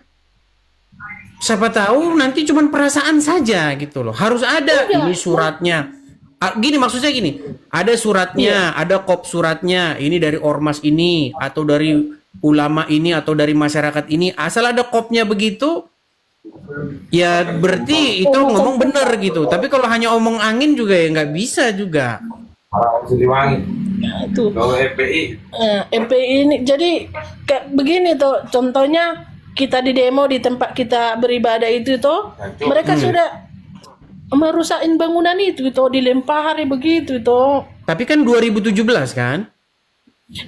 [SPEAKER 2] siapa tahu nanti cuman perasaan saja gitu loh. Harus ada
[SPEAKER 1] Iya,
[SPEAKER 2] ini suratnya. Gini maksudnya gini, ada
[SPEAKER 1] iya.
[SPEAKER 2] suratnya, ada kop suratnya. Ini dari ormas ini atau dari ulama ini atau dari masyarakat ini. Asal ada kopnya begitu, ya berarti itu
[SPEAKER 1] Oh,
[SPEAKER 2] ngomong
[SPEAKER 1] macam
[SPEAKER 2] bener gitu. Tapi kalau hanya omong angin juga ya nggak bisa juga.
[SPEAKER 3] Siliwangi.
[SPEAKER 1] itu.
[SPEAKER 3] Kalau FPI.
[SPEAKER 1] MPI ini jadi kayak begini tuh contohnya kita di demo di tempat kita beribadah itu tuh mereka sudah merusakin bangunan itu tuh dilempari begitu tuh.
[SPEAKER 2] Tapi kan 2017 kan?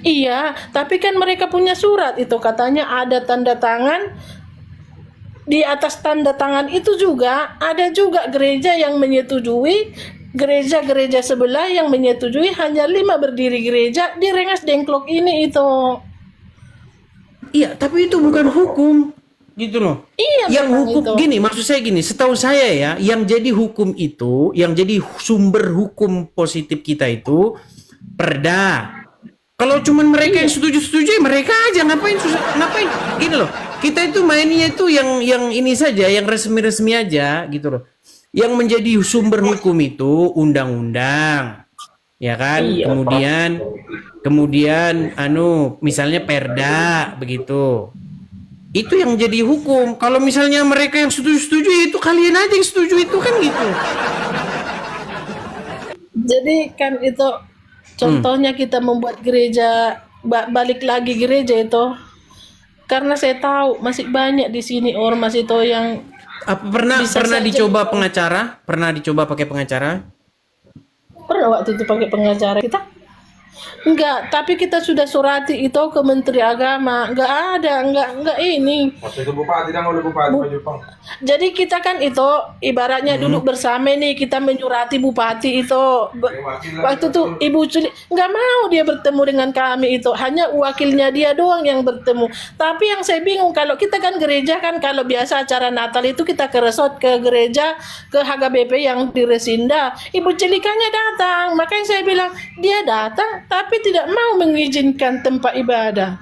[SPEAKER 1] Iya, tapi kan mereka punya surat itu katanya ada tanda tangan. Di atas tanda tangan itu juga ada juga gereja yang menyetujui, gereja-gereja sebelah yang menyetujui hanya 5 berdiri gereja di Rengas Dengklok ini itu.
[SPEAKER 2] Iya, tapi itu bukan hukum gitu loh.
[SPEAKER 1] Iya
[SPEAKER 2] Yang
[SPEAKER 1] memang
[SPEAKER 2] hukum
[SPEAKER 1] itu.
[SPEAKER 2] gini, maksud saya gini, setahu saya ya, yang jadi hukum itu, yang jadi sumber hukum positif kita itu perda. Kalau cuman mereka yang setuju-setuju, ya mereka aja ngapain susah, ngapain gini loh. Kita itu mainnya itu yang ini saja, yang resmi-resmi aja gitu loh. Yang menjadi sumber hukum itu undang-undang, ya kan?
[SPEAKER 1] Iya.
[SPEAKER 2] Kemudian misalnya perda begitu. Itu yang jadi hukum. Kalau misalnya mereka yang setuju-setuju itu kalian aja yang setuju itu kan gitu.
[SPEAKER 1] Jadi kan itu contohnya kita membuat gereja balik lagi gereja itu karena saya tahu masih banyak di sini ormas itu yang
[SPEAKER 2] Apa pernah
[SPEAKER 1] bisa
[SPEAKER 2] pernah
[SPEAKER 1] saja
[SPEAKER 2] dicoba pengacara? Pernah dicoba pakai pengacara?
[SPEAKER 1] pernah waktu itu pakai pengacara kita. Enggak, tapi kita sudah surati itu ke Menteri Agama. Enggak ada, enggak ini.
[SPEAKER 3] Waktu itu bupati dan oleh bupati Pak Jepang.
[SPEAKER 1] Jadi kita kan itu ibaratnya duduk bersama nih kita menyurati bupati itu. Waktu itu Ibu Culi nggak mau dia bertemu dengan kami itu, hanya wakilnya dia doang yang bertemu. Tapi yang saya bingung kalau kita kan gereja kan kalau biasa acara Natal itu kita ke resort ke gereja ke HKBP yang di Resinda. Ibu Celikanya datang, makanya saya bilang dia datang tapi tidak mau mengizinkan tempat ibadah.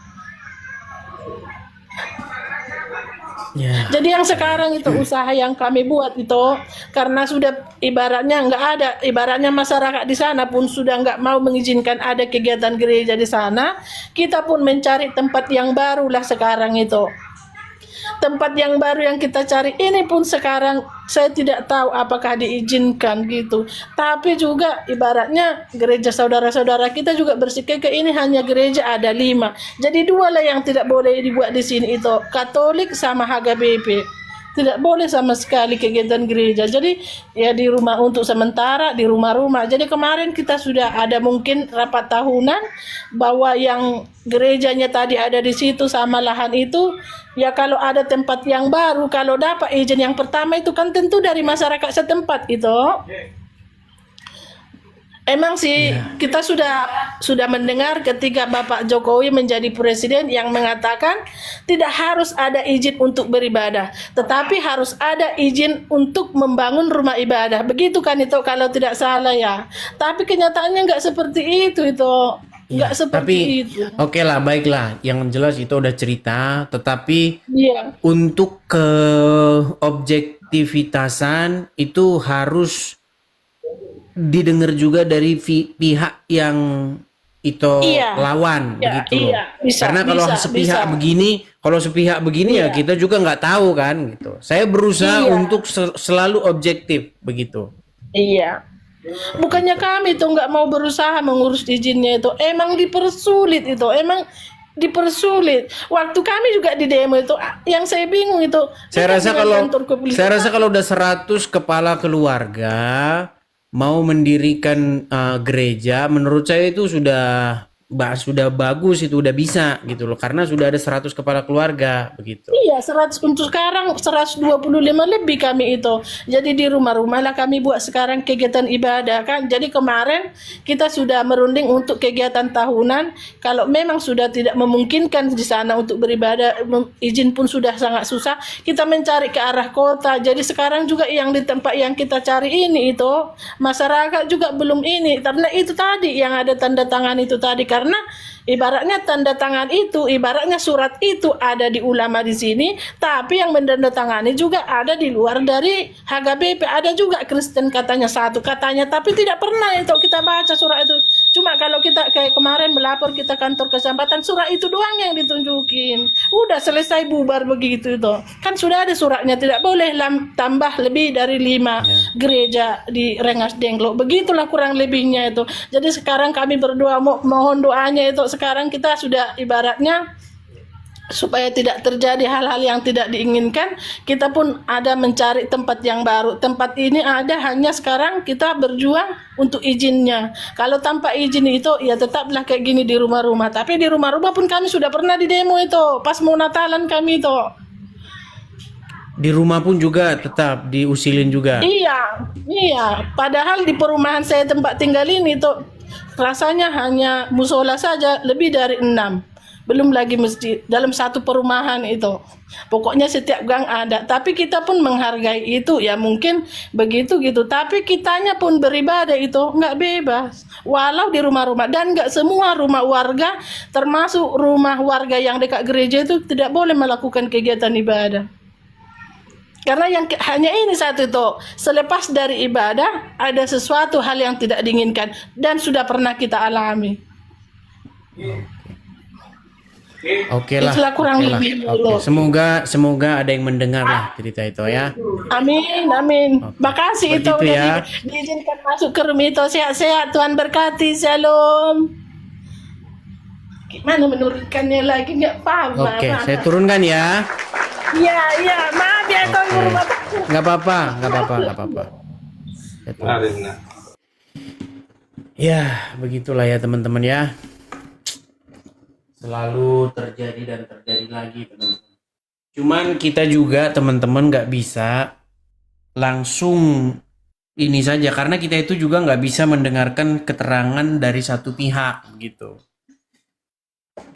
[SPEAKER 2] Ya.
[SPEAKER 1] Jadi yang sekarang itu usaha yang kami buat itu karena sudah ibaratnya nggak ada, ibaratnya masyarakat di sana pun sudah nggak mau mengizinkan ada kegiatan gereja di sana, kita pun mencari tempat yang baru lah sekarang itu. Tempat yang baru yang kita cari ini pun sekarang saya tidak tahu apakah diizinkan gitu. Tapi juga ibaratnya gereja saudara-saudara kita juga bersikeras ini hanya gereja ada 5. Jadi 2 lah yang tidak boleh dibuat di sini itu Katolik sama HKBP. Tidak boleh sama sekali kegiatan gereja. Jadi ya di rumah untuk sementara di rumah-rumah. Jadi kemarin kita sudah ada mungkin rapat tahunan bahwa yang gerejanya tadi ada di situ sama lahan itu ya kalau ada tempat yang baru kalau dapat izin yang pertama itu kan tentu dari masyarakat setempat itu. Emang sih kita sudah mendengar ketika Bapak Jokowi menjadi presiden yang mengatakan tidak harus ada izin untuk beribadah, tetapi harus ada izin untuk membangun rumah ibadah. Begitu kan itu kalau tidak salah ya. Tapi kenyataannya nggak seperti itu. Nggak seperti
[SPEAKER 2] Tapi
[SPEAKER 1] itu.
[SPEAKER 2] oke lah, baiklah. Yang jelas itu udah cerita, tetapi
[SPEAKER 1] Iya,
[SPEAKER 2] untuk ke objektivitasan itu harus didengar juga dari pihak yang itu
[SPEAKER 1] Iya.
[SPEAKER 2] lawan
[SPEAKER 1] Iya,
[SPEAKER 2] begitu loh.
[SPEAKER 1] iya. Bisa,
[SPEAKER 2] Karena kalau
[SPEAKER 1] bisa,
[SPEAKER 2] sepihak
[SPEAKER 1] bisa.
[SPEAKER 2] begini, kalau sepihak begini ya
[SPEAKER 1] Iya.
[SPEAKER 2] kita juga nggak tahu kan gitu. Saya berusaha
[SPEAKER 1] Iya.
[SPEAKER 2] untuk selalu objektif begitu.
[SPEAKER 1] iya. Bukannya kami tuh nggak mau berusaha mengurus izinnya itu, emang dipersulit itu, emang dipersulit. Waktu kami juga di demo itu, yang saya bingung itu.
[SPEAKER 2] Saya rasa kalau
[SPEAKER 1] kalau
[SPEAKER 2] udah 100 kepala keluarga mau mendirikan gereja, menurut saya itu sudah bagus, itu udah bisa gitu loh, karena sudah ada 100 kepala keluarga begitu.
[SPEAKER 1] Iya, 100 untuk sekarang 125 lebih kami itu. Jadi di rumah-rumah lah kami buat sekarang kegiatan ibadah kan. Jadi kemarin kita sudah merunding untuk kegiatan tahunan. Kalau memang sudah tidak memungkinkan di sana untuk beribadah, izin pun sudah sangat susah, kita mencari ke arah kota. Jadi sekarang juga yang di tempat yang kita cari ini itu masyarakat juga belum ini, karena itu tadi yang ada tanda tangan itu tadi. Karena ibaratnya tanda tangan itu, ibaratnya surat itu ada di ulama di sini, tapi yang menandatangani juga ada di luar dari HKBP, ada juga Kristen katanya satu katanya, tapi tidak pernah itu kita baca surat itu. Cuma kalau kita kayak kemarin melapor kita kantor kecamatan, surat itu doang yang ditunjukin. Udah selesai bubar begitu itu. Kan sudah ada suratnya, tidak boleh tambah lebih dari 5 gereja di Rengas Dengklok. Begitulah kurang lebihnya itu. Jadi sekarang kami berdoa mohon doanya itu, sekarang kita sudah ibaratnya supaya tidak terjadi hal-hal yang tidak diinginkan, kita pun ada mencari tempat yang baru. Tempat ini ada, hanya sekarang kita berjuang untuk izinnya. Kalau tanpa izin itu ya tetaplah kayak gini di rumah-rumah. Tapi di rumah-rumah pun kami sudah pernah di demo itu pas mau Natalan kami itu.
[SPEAKER 2] Di rumah pun juga tetap diusilin juga.
[SPEAKER 1] Iya. Padahal di perumahan saya tempat tinggal ini tuh rasanya hanya musola saja lebih dari 6. Belum lagi masjid dalam satu perumahan itu. Pokoknya setiap gang ada. Tapi kita pun menghargai itu, ya mungkin begitu gitu. Tapi kitanya pun beribadah itu nggak bebas. Walau di rumah-rumah, dan nggak semua rumah warga, termasuk rumah warga yang dekat gereja itu tidak boleh melakukan kegiatan ibadah. Karena yang hanya ini satu itu, selepas dari ibadah ada sesuatu hal yang tidak diinginkan dan sudah pernah kita alami.
[SPEAKER 2] Oke lah.
[SPEAKER 1] Itulah kurang lebih dulu.
[SPEAKER 2] Semoga ada yang mendengar lah cerita itu ya.
[SPEAKER 1] Amin. Makasih
[SPEAKER 2] Begitu
[SPEAKER 1] itu udah
[SPEAKER 2] ya.
[SPEAKER 1] diizinkan masuk ke room itu. Sehat-sehat, Tuhan berkati. Shalom. Gimana menurunkannya lagi, nggak paham.
[SPEAKER 2] Oke, saya turunkan ya.
[SPEAKER 1] Iya, maaf ya kau guru bapak.
[SPEAKER 2] Nggak apa-apa. Saya turun.
[SPEAKER 3] Nah.
[SPEAKER 2] Ya, begitulah ya teman-teman ya. Selalu terjadi dan terjadi lagi teman-teman. Cuman kita juga teman-teman nggak bisa langsung ini saja, karena kita itu juga nggak bisa mendengarkan keterangan dari satu pihak gitu.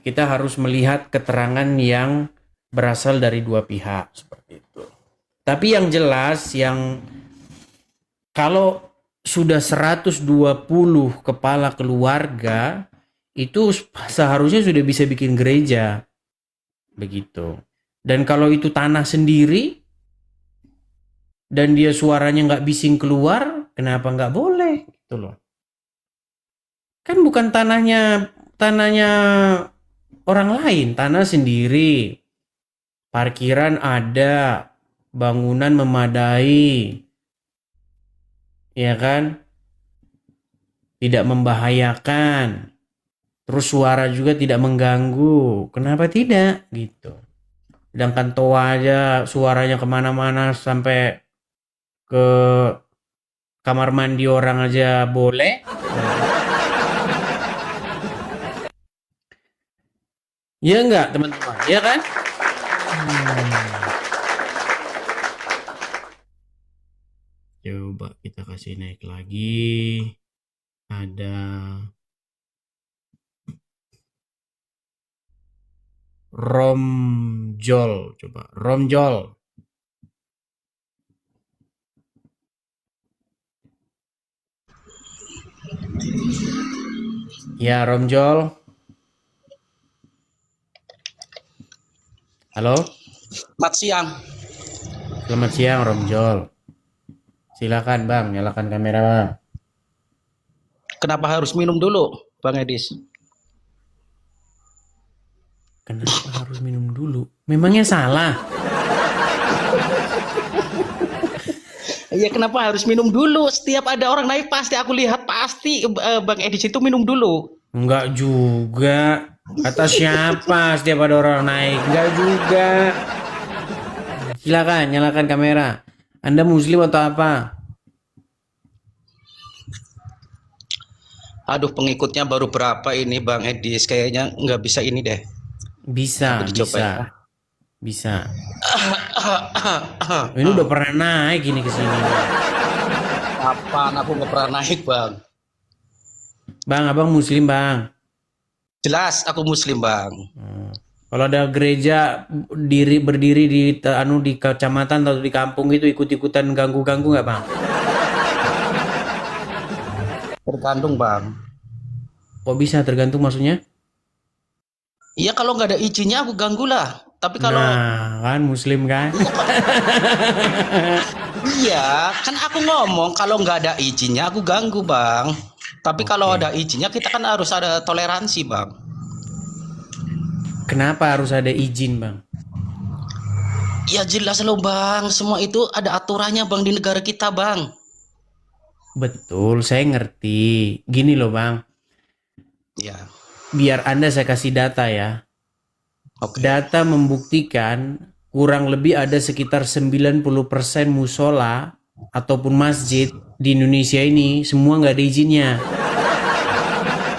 [SPEAKER 2] Kita harus melihat keterangan yang berasal dari dua pihak seperti itu. Tapi yang jelas, yang kalau sudah 120 kepala keluarga itu seharusnya sudah bisa bikin gereja begitu. Dan kalau itu tanah sendiri dan dia suaranya nggak bising keluar, kenapa nggak boleh gitu loh? Kan bukan tanahnya orang lain, tanah sendiri, parkiran ada, bangunan memadai, ya kan, tidak membahayakan. Terus suara juga tidak mengganggu, kenapa tidak gitu? Sedangkan toa aja suaranya kemana-mana sampai ke kamar mandi orang aja boleh. Ya enggak teman-teman, ya kan? Coba kita kasih naik lagi. Ada Romjol, coba Romjol. Ya, Romjol. Halo.
[SPEAKER 4] Selamat siang.
[SPEAKER 2] Selamat siang, Romjol. Silakan, Bang, nyalakan kamera, Bang.
[SPEAKER 4] Kenapa harus minum dulu, Bang Edis?
[SPEAKER 2] Kenapa harus minum dulu? Memangnya salah?
[SPEAKER 4] Iya, kenapa harus minum dulu? Setiap ada orang naik pasti aku lihat pasti Bang Edis itu minum dulu.
[SPEAKER 2] Enggak juga. Kata siapa setiap ada orang naik? Enggak juga. Silakan, nyalakan kamera. Anda muslim atau apa?
[SPEAKER 4] Aduh, pengikutnya baru berapa ini Bang Edis? Kayaknya nggak bisa ini deh.
[SPEAKER 2] Bisa,
[SPEAKER 4] Aku dicoba
[SPEAKER 2] bisa.
[SPEAKER 4] ya.
[SPEAKER 2] Bisa. Ini udah pernah naik ini ke sini.
[SPEAKER 4] Apaan aku nggak pernah naik Bang?
[SPEAKER 2] Bang, abang muslim, Bang.
[SPEAKER 4] Jelas aku muslim Bang.
[SPEAKER 2] Kalau ada gereja berdiri di kecamatan atau di kampung itu ikut-ikutan ganggu-ganggu nggak, Bang?
[SPEAKER 4] Tergantung Bang.
[SPEAKER 2] Kok bisa tergantung maksudnya?
[SPEAKER 4] Iya kalau nggak ada izinnya aku ganggu lah. Tapi kalau
[SPEAKER 2] Nah, kan muslim kan?
[SPEAKER 4] iya kan aku ngomong kalau nggak ada izinnya aku ganggu Bang. Tapi kalau ada izinnya kita kan harus ada toleransi Bang.
[SPEAKER 2] Kenapa harus ada izin, Bang?
[SPEAKER 4] Ya jelas loh Bang. Semua itu ada aturannya Bang di negara kita Bang.
[SPEAKER 2] Betul, saya ngerti. Gini loh, Bang.
[SPEAKER 4] Ya.
[SPEAKER 2] Biar Anda saya kasih data ya.
[SPEAKER 4] Oke.
[SPEAKER 2] Data membuktikan kurang lebih ada sekitar 90% musola ataupun masjid di Indonesia ini semua nggak ada izinnya.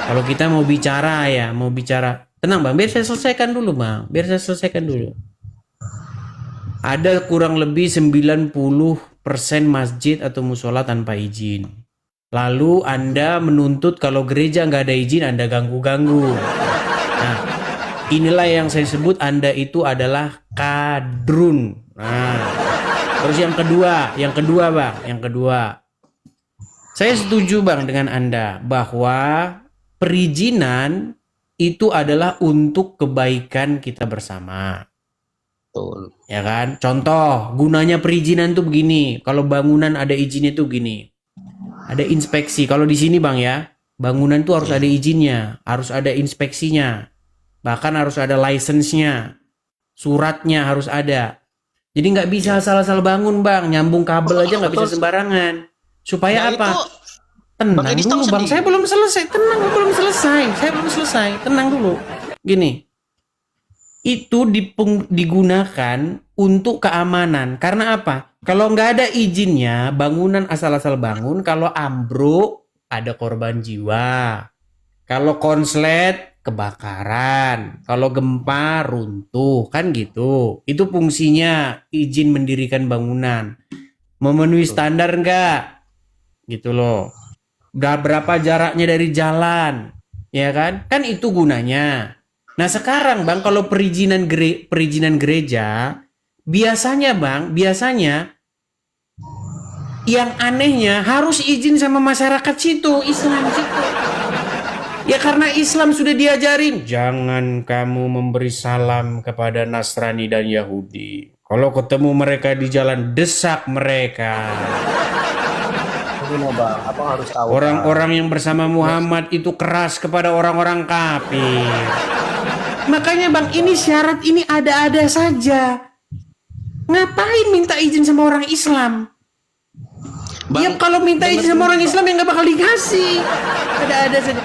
[SPEAKER 2] Kalau kita mau bicara tenang Bang, biar saya selesaikan dulu Bang, Ada kurang lebih 90% masjid atau musola tanpa izin. Lalu Anda menuntut kalau gereja nggak ada izin Anda ganggu-ganggu. Nah, inilah yang saya sebut Anda itu adalah kadrun. Nah, terus yang kedua Bang. Saya setuju Bang dengan Anda bahwa perizinan itu adalah untuk kebaikan kita bersama.
[SPEAKER 4] Betul.
[SPEAKER 2] Ya kan? Contoh, gunanya perizinan tuh begini. Kalau bangunan ada izinnya tuh gini. Ada inspeksi. Kalau di sini Bang ya, bangunan tuh harus ada izinnya, harus ada inspeksinya. Bahkan harus ada license-nya. Suratnya harus ada. Jadi nggak bisa asal-asal bangun Bang, nyambung kabel aja nggak bisa sembarangan. Supaya
[SPEAKER 4] Nah,
[SPEAKER 2] apa?
[SPEAKER 4] itu
[SPEAKER 2] Tenang
[SPEAKER 4] Bang Edis
[SPEAKER 2] dulu
[SPEAKER 4] tahu
[SPEAKER 2] Bang,
[SPEAKER 4] sendiri.
[SPEAKER 2] saya belum selesai. Saya belum selesai. Tenang dulu. Gini, itu digunakan untuk keamanan. Karena apa? Kalau nggak ada izinnya, bangunan asal-asal bangun, kalau ambruk ada korban jiwa. Kalau konslet kebakaran, kalau gempa runtuh, kan gitu. Itu fungsinya izin mendirikan bangunan. Memenuhi standar nggak? Gitu loh. Udah berapa jaraknya dari jalan? Ya kan? Kan itu gunanya. Nah sekarang Bang, kalau perizinan gereja, biasanya yang anehnya harus izin sama masyarakat situ, Islam situ. Ya karena Islam sudah diajarin, jangan kamu memberi salam kepada Nasrani dan Yahudi. Kalau ketemu mereka di jalan, desak mereka.
[SPEAKER 4] Ini Bang, apa harus tahu?
[SPEAKER 2] Orang-orang yang bersama Muhammad itu keras kepada orang-orang kafir. Makanya Bang, ini syarat ini ada-ada saja. Ngapain minta izin sama orang Islam?
[SPEAKER 4] Bang,
[SPEAKER 2] Ya kalau minta izin sama orang Islam yang nggak bakal dikasih. Ada-ada saja.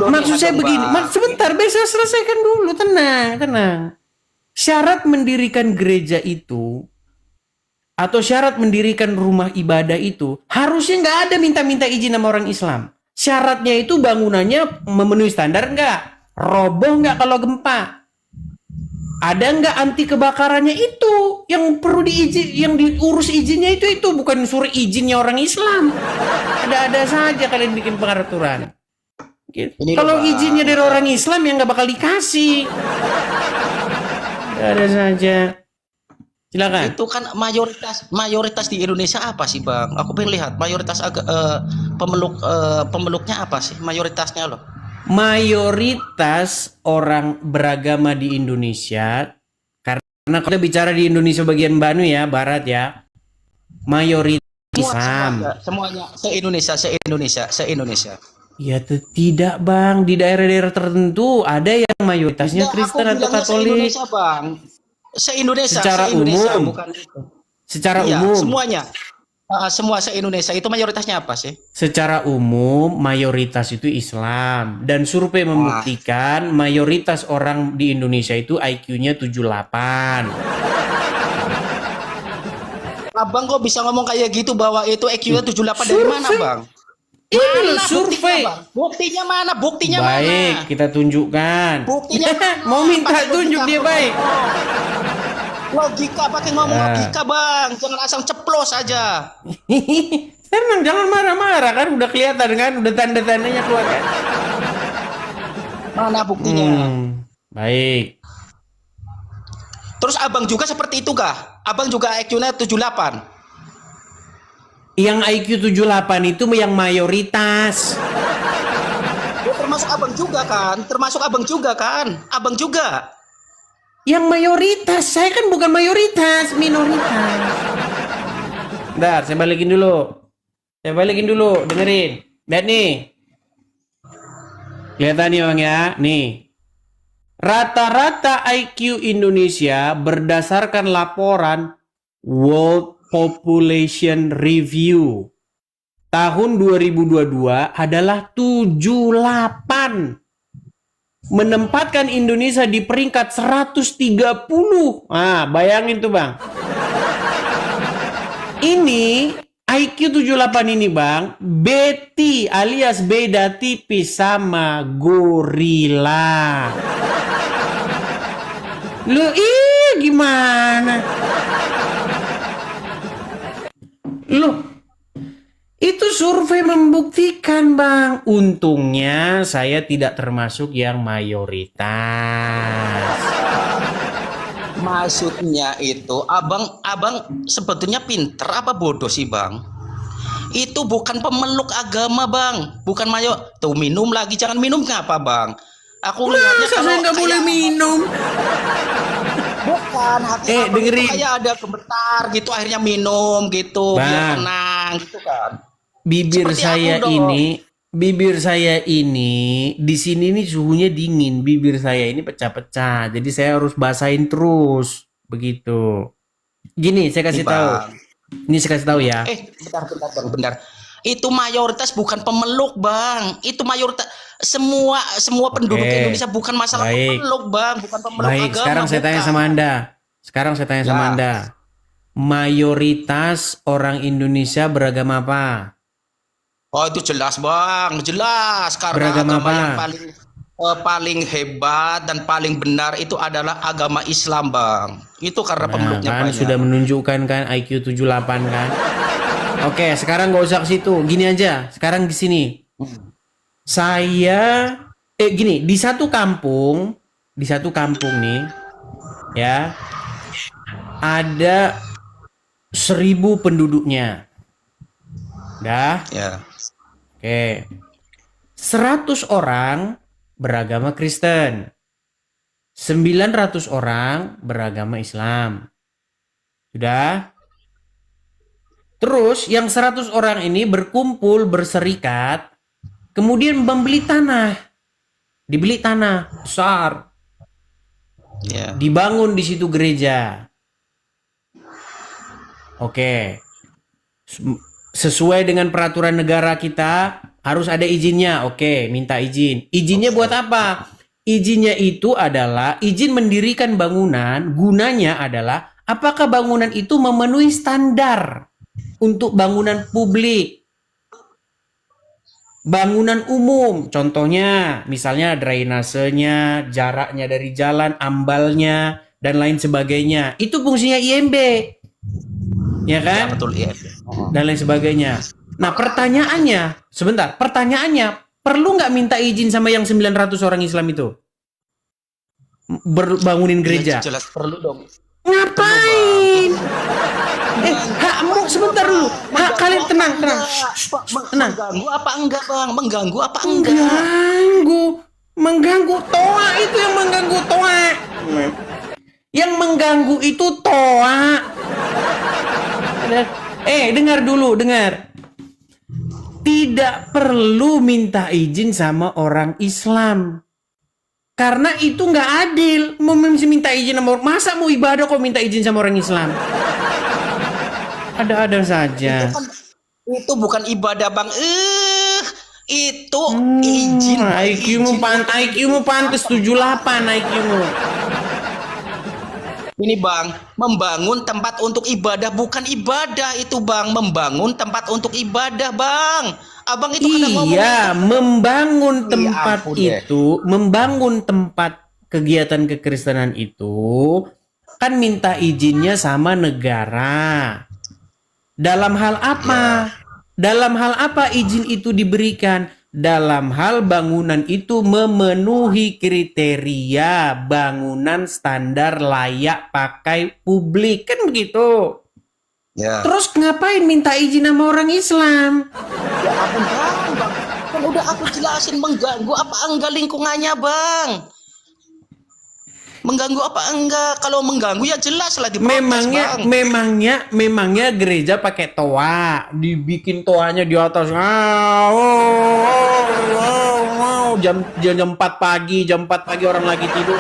[SPEAKER 2] Maksud saya begini, sebentar, besok selesaikan dulu, tenang. Syarat mendirikan gereja itu atau syarat mendirikan rumah ibadah itu harusnya nggak ada minta-minta izin sama orang Islam. Syaratnya itu bangunannya memenuhi standar nggak? Roboh nggak kalau gempa? Ada nggak anti kebakarannya itu? Yang perlu yang diurus izinnya itu bukan suruh izinnya orang Islam. Ada-ada saja kalian bikin peraturan. Gitu. Kalau izinnya dari orang Islam yang nggak bakal dikasih. Ada saja. Silakan.
[SPEAKER 4] Itu kan mayoritas di Indonesia apa sih Bang? Aku pengen lihat mayoritas pemeluknya apa sih? Mayoritasnya loh.
[SPEAKER 2] Mayoritas orang beragama di Indonesia, karena kita bicara di Indonesia bagian barat ya, mayoritas Islam.
[SPEAKER 4] Semuanya se-Indonesia.
[SPEAKER 2] Ya tidak Bang, di daerah-daerah tertentu ada yang mayoritasnya Kristen atau Katolik.
[SPEAKER 4] Se-Indonesia Bang. Se-Indonesia.
[SPEAKER 2] Secara umum.
[SPEAKER 4] Bukan itu.
[SPEAKER 2] Secara
[SPEAKER 4] Iya,
[SPEAKER 2] umum.
[SPEAKER 4] semuanya. Semua se-Indonesia itu mayoritasnya apa sih?
[SPEAKER 2] Secara umum mayoritas itu Islam dan survei membuktikan mayoritas orang di Indonesia itu IQ-nya 78.
[SPEAKER 4] Abang kok bisa ngomong kayak gitu bahwa itu IQ-nya 78 dari mana,
[SPEAKER 2] Survei.
[SPEAKER 4] Bang?
[SPEAKER 2] Ini loh
[SPEAKER 4] Mana
[SPEAKER 2] survei.
[SPEAKER 4] buktinya, Bang? Buktinya mana?
[SPEAKER 2] Baik, kita tunjukkan.
[SPEAKER 4] Buktinya mana?
[SPEAKER 2] Mau minta
[SPEAKER 4] Pakai
[SPEAKER 2] tunjuk
[SPEAKER 4] logika,
[SPEAKER 2] dia
[SPEAKER 4] Bang.
[SPEAKER 2] baik.
[SPEAKER 4] Logika, pakai ngomong
[SPEAKER 2] Ya.
[SPEAKER 4] logika, Bang. Jangan asal ceplos aja.
[SPEAKER 2] Tenang, jangan marah-marah kan udah kelihatan kan, udah tanda-tandanya keluar kan.
[SPEAKER 4] Mana buktinya?
[SPEAKER 2] Baik.
[SPEAKER 4] Terus abang juga seperti itu kah? Abang juga IQ-nya 78?
[SPEAKER 2] Yang IQ 78 itu yang mayoritas.
[SPEAKER 4] Ya, termasuk abang juga kan? Termasuk abang juga kan? Abang juga.
[SPEAKER 2] Yang mayoritas, saya kan bukan mayoritas, minoritas. Bentar, saya balikin dulu. Dengerin. Lihat nih. Kelihatan nih Bang ya, nih. Rata-rata IQ Indonesia berdasarkan laporan World Population Review tahun 2022 adalah 78. Menempatkan Indonesia di peringkat 130. Ah, bayangin tuh Bang. Ini IQ 78 ini Bang, Betty alias beda tipis sama gorila. Lu gimana? Loh, itu survei membuktikan Bang. Untungnya saya tidak termasuk yang mayoritas.
[SPEAKER 4] Maksudnya itu abang sebetulnya pinter apa bodoh sih Bang? Itu bukan pemeluk agama Bang, bukan tuh minum lagi, jangan minum ngapa Bang? Aku lihatnya
[SPEAKER 2] Masa saya nggak boleh minum?
[SPEAKER 4] Bukan hati abang
[SPEAKER 2] dengerin.
[SPEAKER 4] itu kayak ada gemetar gitu, akhirnya minum gitu biar
[SPEAKER 2] Bang.
[SPEAKER 4] tenang gitu kan.
[SPEAKER 2] Bibir
[SPEAKER 4] Seperti
[SPEAKER 2] saya
[SPEAKER 4] aku dong.
[SPEAKER 2] ini di sini nih suhunya dingin, bibir saya ini pecah-pecah. Jadi saya harus basahin terus begitu. Gini, saya kasih
[SPEAKER 4] Nih,
[SPEAKER 2] tahu.
[SPEAKER 4] Bang.
[SPEAKER 2] Ini saya kasih tahu ya.
[SPEAKER 4] Bentar Bang, bentar. Itu mayoritas bukan pemeluk Bang. Itu mayoritas semua penduduk
[SPEAKER 2] Oke.
[SPEAKER 4] Indonesia, bukan masalah
[SPEAKER 2] Baik.
[SPEAKER 4] pemeluk Bang, bukan pemeluk
[SPEAKER 2] Baik,
[SPEAKER 4] agama.
[SPEAKER 2] sekarang saya tanya
[SPEAKER 4] bukan.
[SPEAKER 2] sama Anda.
[SPEAKER 4] Ya.
[SPEAKER 2] Mayoritas orang Indonesia beragama apa?
[SPEAKER 4] Oh itu jelas Bang, jelas karena
[SPEAKER 2] Beragama
[SPEAKER 4] agama
[SPEAKER 2] apa?
[SPEAKER 4] yang paling hebat dan paling benar itu adalah agama Islam Bang. Itu karena
[SPEAKER 2] Nah,
[SPEAKER 4] pemeluknya
[SPEAKER 2] kan
[SPEAKER 4] banyak.
[SPEAKER 2] sudah menunjukkan kan IQ 78 kan. Oke, sekarang nggak usah ke situ. Gini aja, sekarang di sini. Saya gini, di satu kampung nih ya, ada 1000 penduduknya. Dah.
[SPEAKER 4] Ya.
[SPEAKER 2] Oke. 100 orang beragama Kristen. 900 orang beragama Islam. Sudah? Terus yang 100 orang ini berkumpul, berserikat, kemudian membeli tanah. Dibeli tanah besar.
[SPEAKER 4] Ya.
[SPEAKER 2] Dibangun di situ gereja. Oke. Sesuai dengan peraturan negara kita harus ada izinnya. Oke, minta izin. Izinnya buat apa? Izinnya itu adalah izin mendirikan bangunan. Gunanya adalah apakah bangunan itu memenuhi standar untuk bangunan publik. Bangunan umum, contohnya misalnya drainasenya, jaraknya dari jalan, ambalnya, dan lain sebagainya. Itu fungsinya IMB. Ya
[SPEAKER 4] Ya,
[SPEAKER 2] kan?
[SPEAKER 4] betul ya.
[SPEAKER 2] Dan lain sebagainya. Nah pertanyaannya, perlu nggak minta izin sama yang 900 orang Islam itu? Bangunin gereja.
[SPEAKER 4] Ya, jelas perlu dong.
[SPEAKER 2] Ngapain? Hakmu sebentar dulu. Hak kalian tenang. Tenang.
[SPEAKER 4] Mengganggu apa enggak Bang? Mengganggu apa enggak?
[SPEAKER 2] Mengganggu toa itu yang mengganggu toa. Yang mengganggu itu toa. Dengar dulu. Tidak perlu minta izin sama orang Islam. Karena itu nggak adil. Mau minta izin sama orang, masa mau ibadah kok minta izin sama orang Islam? Ada-ada saja.
[SPEAKER 4] Itu bukan ibadah bang. Itu izin.
[SPEAKER 2] IQ-mu pantas 78 IQ-mu.
[SPEAKER 4] Ini bang, membangun tempat untuk ibadah bukan ibadah itu bang, membangun tempat untuk ibadah bang. Abang itu kadang ngomong
[SPEAKER 2] Iya,
[SPEAKER 4] itu.
[SPEAKER 2] membangun
[SPEAKER 4] Ya
[SPEAKER 2] tempat
[SPEAKER 4] ampun deh.
[SPEAKER 2] itu, membangun tempat kegiatan kekristenan itu kan minta izinnya sama negara. Dalam hal apa? Dalam hal apa izin itu diberikan? Dalam hal bangunan itu memenuhi kriteria bangunan standar layak pakai publik, kan begitu.
[SPEAKER 4] Ya.
[SPEAKER 2] Terus ngapain minta izin sama orang Islam?
[SPEAKER 4] Ya ampun bang. Kan udah aku jelasin mengganggu apa enggak lingkungannya bang. Mengganggu apa enggak? Kalau mengganggu ya jelas lah diprotes bang.
[SPEAKER 2] Memangnya gereja pakai toa, dibikin toanya di atas. Jam 4 pagi, orang lagi tidur.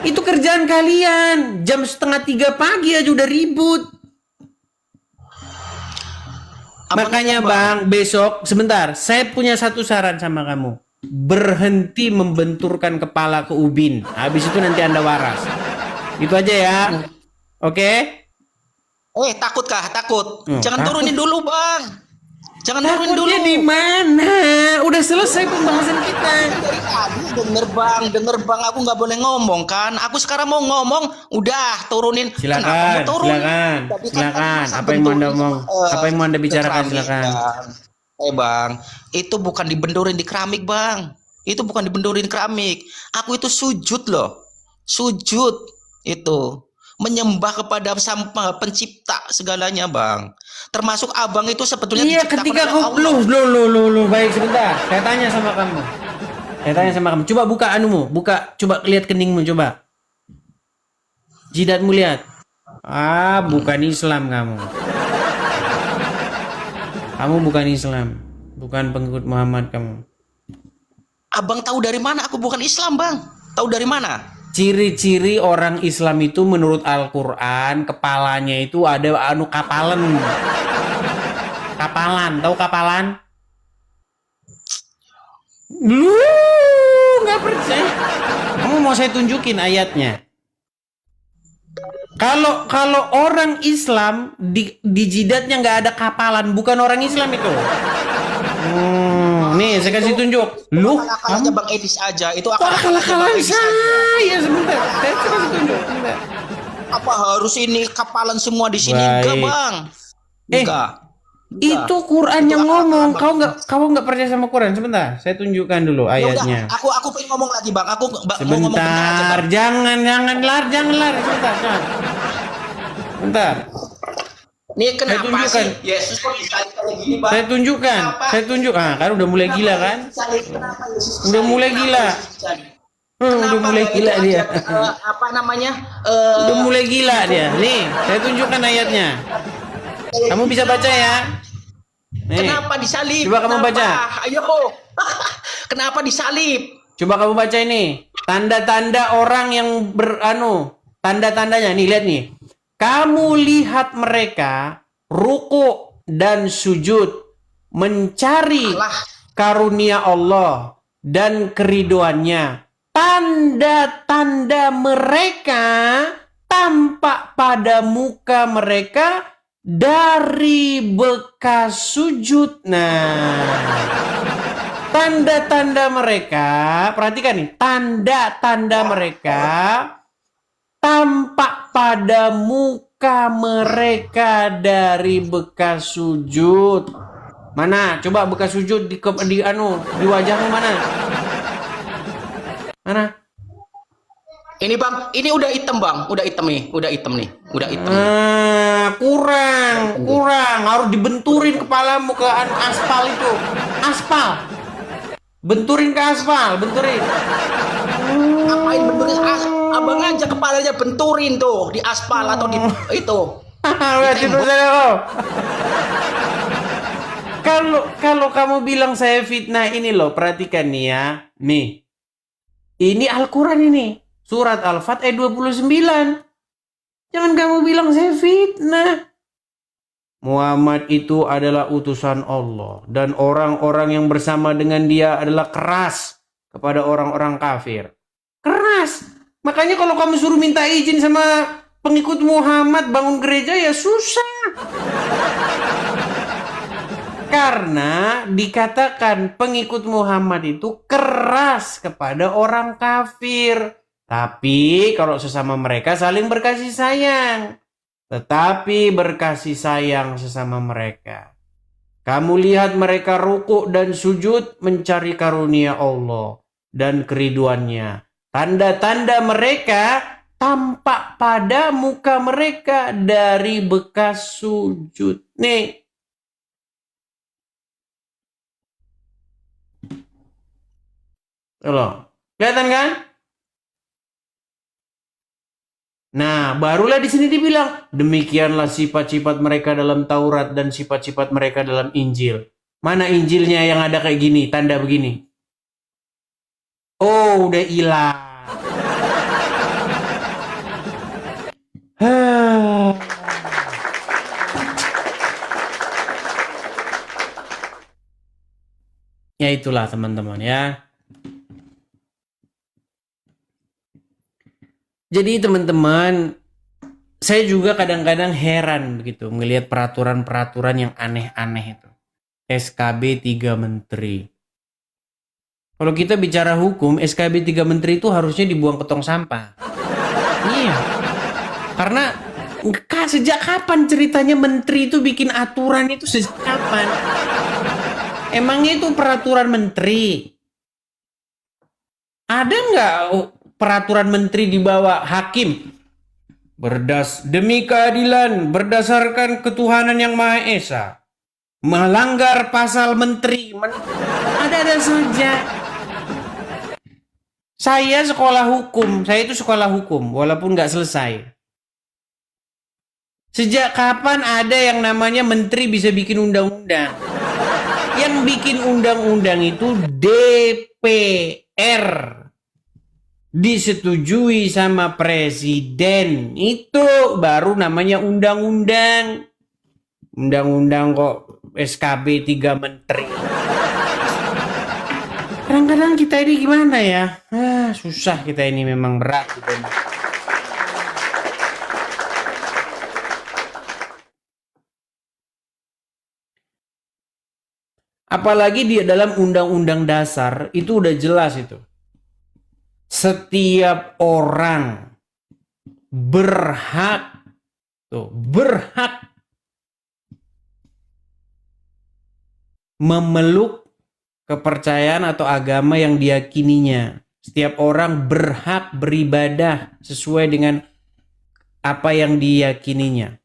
[SPEAKER 2] Itu kerjaan kalian. Jam 2:30 pagi aja udah ribut. Makanya bang, besok sebentar, saya punya satu saran sama kamu. Berhenti membenturkan kepala ke ubin. Habis itu nanti Anda waras. Itu aja ya. Oke?
[SPEAKER 4] Takut kah? Takut. Jangan
[SPEAKER 2] takut.
[SPEAKER 4] turunin dulu bang. Jangan turunin dulu.
[SPEAKER 2] Takutnya di mana? Udah selesai pembahasan kita.
[SPEAKER 4] Dari tadi denger bang, aku nggak boleh ngomong kan. Aku sekarang mau ngomong, udah turunin. Kenapa mau
[SPEAKER 2] Silakan,
[SPEAKER 4] turun?
[SPEAKER 2] silakan,
[SPEAKER 4] Tapi kan
[SPEAKER 2] silakan.
[SPEAKER 4] masa
[SPEAKER 2] Apa yang mau Anda
[SPEAKER 4] benturin,
[SPEAKER 2] ngomong? Apa yang mau Anda bicarakan?
[SPEAKER 4] keramik,
[SPEAKER 2] Silakan.
[SPEAKER 4] Bang. Bang, itu bukan dibendurin di keramik bang. Itu bukan dibendurin keramik. Aku itu sujud loh, sujud itu menyembah kepada sang pencipta segalanya bang. Termasuk abang itu sebetulnya
[SPEAKER 2] Iya,
[SPEAKER 4] diciptakan
[SPEAKER 2] ketika
[SPEAKER 4] oleh
[SPEAKER 2] kau
[SPEAKER 4] Allah.
[SPEAKER 2] lu baik sebentar. Saya tanya sama kamu. Coba buka anumu, coba lihat keningmu coba. Jidatmu lihat. Bukan Islam kamu. Kamu bukan Islam, bukan pengikut Muhammad kamu.
[SPEAKER 4] Abang tahu dari mana aku bukan Islam bang? Tahu dari mana?
[SPEAKER 2] Ciri-ciri orang Islam itu menurut Al-Quran kepalanya itu ada kapalan. Kapalan, tahu kapalan? Lu nggak percaya? Kamu mau saya tunjukin ayatnya? Kalau orang Islam di jidatnya nggak ada kapalan, bukan orang Islam itu. Nih saya kasih tunjuk. Lu
[SPEAKER 4] Akal-akalannya Bang Edis aja. Itu
[SPEAKER 2] akal-akalan
[SPEAKER 4] Bang Edis aja.
[SPEAKER 2] saya sebentar. Saya kasih tunjuk. Sebentar.
[SPEAKER 4] Apa harus ini kapalan semua di sini?
[SPEAKER 2] Baik.
[SPEAKER 4] Enggak bang. Enggak.
[SPEAKER 2] Itu Quran yang ngomong. Kau nggak percaya sama Quran? Sebentar, saya tunjukkan dulu ayatnya.
[SPEAKER 4] Aku pengen ngomong lagi bang. Aku mau ngomong benar aja,
[SPEAKER 2] Sebentar,
[SPEAKER 4] Bang.
[SPEAKER 2] jangan lari. Sebentar.
[SPEAKER 4] Nih kenapa
[SPEAKER 2] tunjukkan.
[SPEAKER 4] sih Yesus kok disalib kayak gini bang?
[SPEAKER 2] Saya tunjuk. Kan udah mulai gila kan?
[SPEAKER 4] Kenapa Yesus disalib?
[SPEAKER 2] Udah mulai
[SPEAKER 4] Kenapa
[SPEAKER 2] gila.
[SPEAKER 4] Yesus disalib?
[SPEAKER 2] Udah mulai
[SPEAKER 4] Kenapa
[SPEAKER 2] gila
[SPEAKER 4] itu
[SPEAKER 2] dia.
[SPEAKER 4] aja, apa namanya?
[SPEAKER 2] Udah mulai gila dia. Nih, saya tunjukkan ayatnya. Kamu bisa baca ya? Nih.
[SPEAKER 4] Kenapa disalib?
[SPEAKER 2] Coba kamu baca.
[SPEAKER 4] Ayo. Kenapa disalib?
[SPEAKER 2] Coba kamu baca ini. Tanda-tanda orang yang tanda-tandanya nih, lihat nih. Kamu lihat mereka ruku dan sujud mencari karunia Allah dan keriduannya. Tanda-tanda mereka tampak pada muka mereka dari bekas sujud. Nah, tanda-tanda mereka, perhatikan nih, tanda-tanda mereka tampak pada muka mereka dari bekas sujud. Mana? Coba bekas sujud di wajahmu mana? Mana?
[SPEAKER 4] Ini bang, ini udah hitam bang, udah hitam nih.
[SPEAKER 2] Kurang, harus dibenturin kepalamu ke aspal itu. Aspal. Benturin ke aspal, benturin.
[SPEAKER 4] Ngapain benturin? Abang aja kepalanya benturin tuh di aspal atau di itu.
[SPEAKER 2] kalau kamu bilang saya fitnah, ini loh, perhatikan nih ya. Nih. Ini Al-Qur'an ini. Surat Al-Fat ayat 29. Jangan kamu bilang saya fitnah. Muhammad itu adalah utusan Allah dan orang-orang yang bersama dengan dia adalah keras kepada orang-orang kafir. Keras. Makanya kalau kamu suruh minta izin sama pengikut Muhammad bangun gereja ya susah. Karena dikatakan pengikut Muhammad itu keras kepada orang kafir. Tapi kalau sesama mereka saling berkasih sayang. Tetapi berkasih sayang sesama mereka. Kamu lihat mereka rukuk dan sujud mencari karunia Allah dan keriduannya. Tanda-tanda mereka tampak pada muka mereka dari bekas sujud. Nih. Loh, kelihatan kan? Nah, barulah di sini dibilang, demikianlah sifat-sifat mereka dalam Taurat dan sifat-sifat mereka dalam Injil. Mana Injilnya yang ada kayak gini, tanda begini? Oh, udah hilang. Ya itulah teman-teman ya. Jadi teman-teman, saya juga kadang-kadang heran begitu melihat peraturan-peraturan yang aneh-aneh itu. SKB 3 Menteri. Kalau kita bicara hukum, SKB 3 Menteri itu harusnya dibuang ke tong sampah. Iya. Karena sejak kapan ceritanya menteri itu bikin aturan itu sejak kapan? Emangnya itu peraturan menteri? Ada nggak peraturan menteri di bawah hakim? Demi keadilan berdasarkan ketuhanan yang Maha Esa. Melanggar pasal menteri. Ada-ada saja. Saya sekolah hukum. Saya itu sekolah hukum. Walaupun nggak selesai. Sejak kapan ada yang namanya menteri bisa bikin undang-undang? Yang bikin undang-undang itu DPR. Disetujui sama presiden. Itu baru namanya undang-undang. Undang-undang kok SKB 3 Menteri. Kadang-kadang kita ini gimana ya? Susah kita ini, memang berat kita ini. Apalagi di dalam undang-undang dasar itu udah jelas itu. Setiap orang berhak memeluk kepercayaan atau agama yang diyakininya. Setiap orang berhak beribadah sesuai dengan apa yang diyakininya.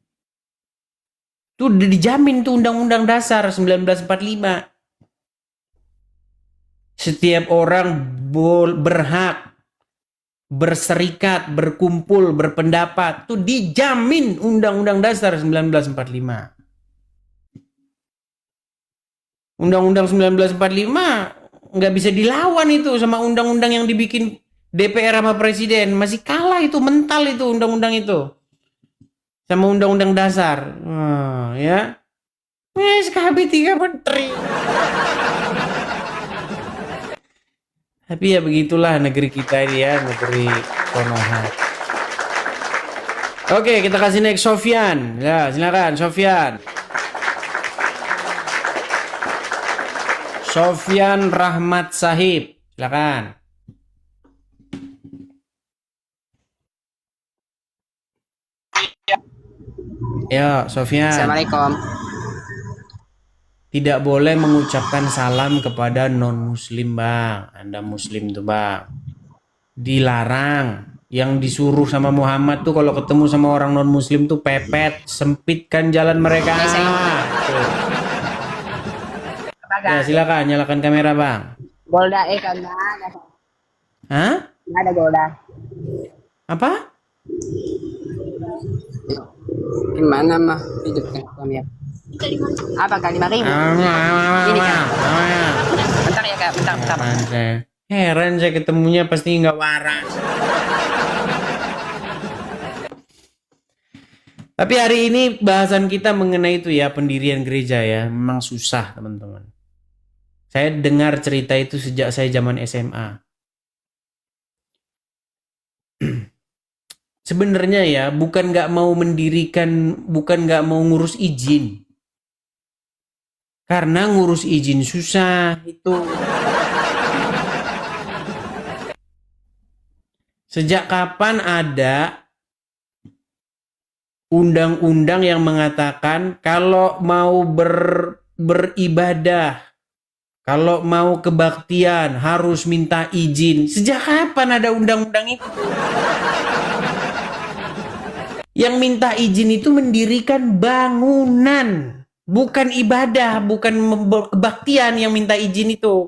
[SPEAKER 2] Itu udah dijamin tuh Undang-Undang Dasar 1945. Setiap orang berhak berserikat, berkumpul, berpendapat. Itu dijamin Undang-Undang Dasar 1945. Undang-Undang 1945 nggak bisa dilawan itu sama undang-undang yang dibikin DPR sama presiden. Masih kalah itu, mental itu undang-undang itu. Sama undang-undang dasar. Ya. SKB 3 Menteri. Tapi ya begitulah negeri kita ini ya, negeri Konoha. Oke, kita kasih next Sofyan. Ya, silakan Sofyan. Sofyan Rahmat Sahib, silakan. Ya, Sofyan.
[SPEAKER 5] Assalamualaikum.
[SPEAKER 2] Tidak boleh mengucapkan salam kepada non-muslim, Bang. Anda muslim tuh, Bang. Dilarang. Yang disuruh sama Muhammad tuh kalau ketemu sama orang non-muslim tuh pepet, sempitkan jalan mereka. Tuh. Ya, silakan nyalakan kamera, Bang.
[SPEAKER 5] Golda karena ada.
[SPEAKER 2] Hah?
[SPEAKER 5] Ada Golda.
[SPEAKER 2] Apa?
[SPEAKER 5] Gimana mah hidupnya kami ya? Apa Kak, 5.000? Ini Kak. Bentar ya Kak, bentar.
[SPEAKER 2] Heran saya ketemunya pasti nggak waras. Tapi hari ini bahasan kita mengenai itu ya, pendirian gereja ya. Memang susah teman-teman. Saya dengar cerita itu sejak saya zaman SMA. Sebenarnya ya, bukan nggak mau mendirikan, bukan nggak mau ngurus izin. Karena ngurus izin susah itu. Sejak kapan ada undang-undang yang mengatakan kalau mau beribadah, kalau mau kebaktian harus minta izin? Sejak kapan ada undang-undang itu? Yang minta izin itu mendirikan bangunan, bukan ibadah, bukan kebaktian yang minta izin itu.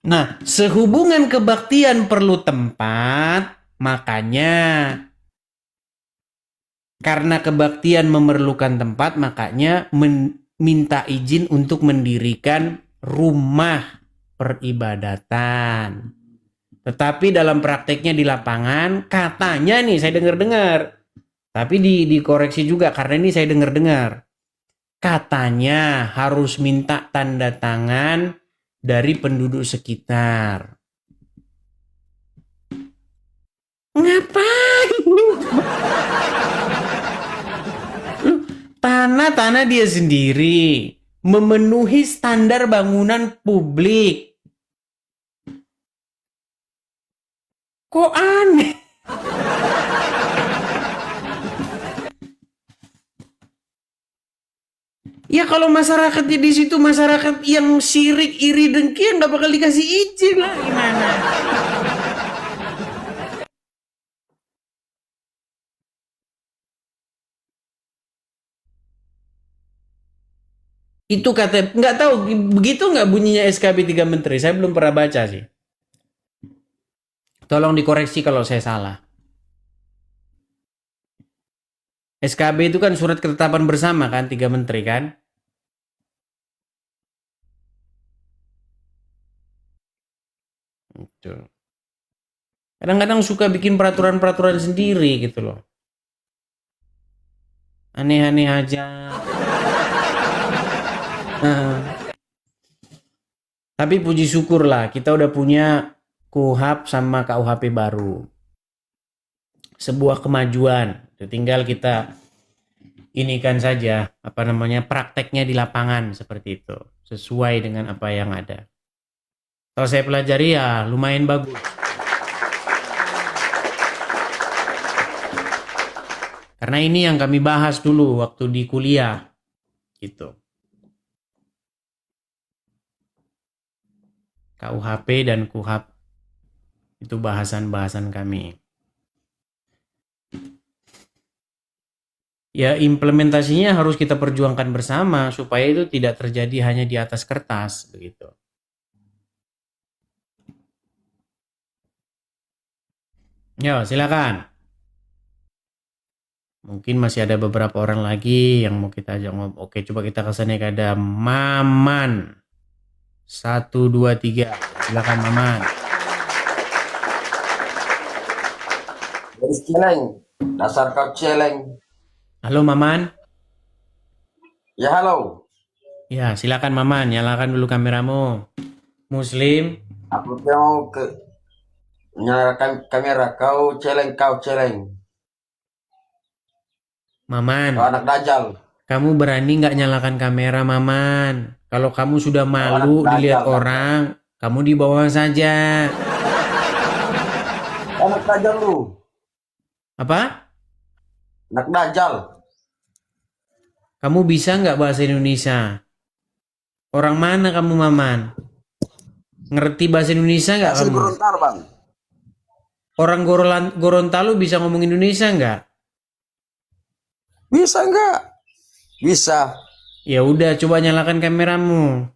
[SPEAKER 2] Nah, sehubungan kebaktian perlu tempat, makanya karena kebaktian memerlukan tempat, makanya minta izin untuk mendirikan rumah peribadatan. Tetapi dalam prakteknya di lapangan, katanya nih saya dengar-dengar, tapi dikoreksi juga karena ini saya dengar-dengar, katanya harus minta tanda tangan dari penduduk sekitar. Ngapain? Tanah dia sendiri memenuhi standar bangunan publik. Kok aneh? Ya kalau masyarakatnya di situ masyarakat yang syirik, iri, dengki, nggak bakal dikasih izin lah, gimana? Itu kata, nggak tahu begitu nggak bunyinya SKB 3 Menteri? Saya belum pernah baca sih. Tolong dikoreksi kalau saya salah. SKB itu kan surat ketetapan bersama kan, 3 Menteri kan? Betul. Kadang-kadang suka bikin peraturan-peraturan sendiri gitu loh. Aneh-aneh aja. Tapi puji syukur lah, kita udah punya KUHP sama KUHP baru. Sebuah kemajuan. Tinggal kita inikan saja, prakteknya di lapangan seperti itu. Sesuai dengan apa yang ada. Kalau saya pelajari ya lumayan bagus. Karena ini yang kami bahas dulu waktu di kuliah. Gitu. KUHP dan KUHP itu bahasan-bahasan kami. Ya implementasinya harus kita perjuangkan bersama supaya itu tidak terjadi hanya di atas kertas begitu. Ya silakan. Mungkin masih ada beberapa orang lagi yang mau kita ajak ngobrol. Oke, coba kita kesana ke ada Maman. 1, 2, 3. Silakan Maman.
[SPEAKER 6] Celeng, dasar kau celeng.
[SPEAKER 2] Halo Maman.
[SPEAKER 6] Ya halo,
[SPEAKER 2] Ya, silakan Maman, nyalakan dulu kameramu. Muslim.
[SPEAKER 6] aku mau menyalakan kamera. Kau celeng.
[SPEAKER 2] Maman,
[SPEAKER 6] Kau anak dajal.
[SPEAKER 2] kamu berani nggak nyalakan kamera Maman? Kalau kamu sudah malu
[SPEAKER 6] Anak
[SPEAKER 2] dilihat
[SPEAKER 6] dajal,
[SPEAKER 2] orang, kamu di bawah saja.
[SPEAKER 6] Anak dajal lu.
[SPEAKER 2] Apa?
[SPEAKER 6] Anak dajal.
[SPEAKER 2] Kamu bisa nggak bahasa Indonesia? Orang mana kamu Maman? Ngerti bahasa Indonesia nggak
[SPEAKER 6] Asli
[SPEAKER 2] kamu?
[SPEAKER 6] Gorontalo bang.
[SPEAKER 2] Orang Gorontalo bisa ngomong Indonesia nggak?
[SPEAKER 6] Bisa nggak? Bisa.
[SPEAKER 2] Ya udah, coba nyalakan kameramu.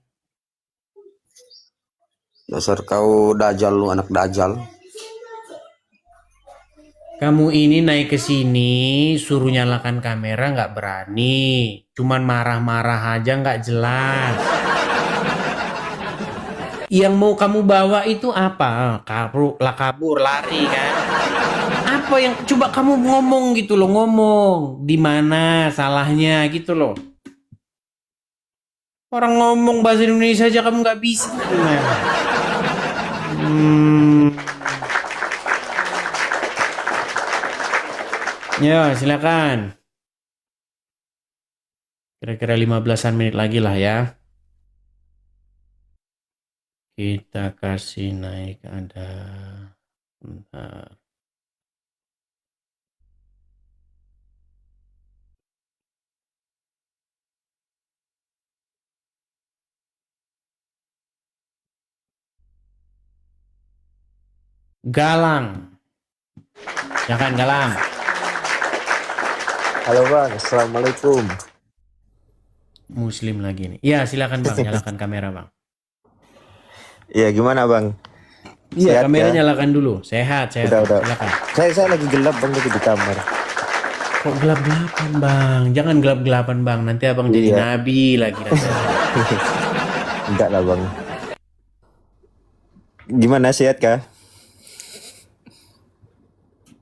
[SPEAKER 6] Dasar kau dajal lu, anak dajal.
[SPEAKER 2] Kamu ini naik ke sini, suruh nyalakan kamera nggak berani. Cuman marah-marah aja nggak jelas. Yang mau kamu bawa itu apa? Kabur, lari kan? Apa yang coba kamu ngomong gitu loh, ngomong. Di mana salahnya gitu loh. Orang ngomong bahasa Indonesia aja kamu nggak bisa. Gimana? Ya, silakan. Kira-kira 15-an menit lagi lah ya. Kita kasih naik ada. Bentar. Galang. Silakan Galang.
[SPEAKER 7] Halo Bang, Assalamualaikum.
[SPEAKER 2] Muslim lagi nih. Ya, silakan Bang, nyalakan kamera Bang.
[SPEAKER 7] Iya, gimana Bang?
[SPEAKER 2] Iya,
[SPEAKER 7] Sehat
[SPEAKER 2] kamera
[SPEAKER 7] ya?
[SPEAKER 2] nyalakan dulu. Sehat.
[SPEAKER 7] Udah.
[SPEAKER 2] Silakan.
[SPEAKER 7] Saya lagi gelap Bang, lagi di kamar.
[SPEAKER 2] Kok gelap-gelapan Bang? Jangan gelap-gelapan Bang. Nanti Abang jadi
[SPEAKER 7] Iya.
[SPEAKER 2] nabi lagi.
[SPEAKER 7] Enggak lah Bang. Gimana, sehat kah?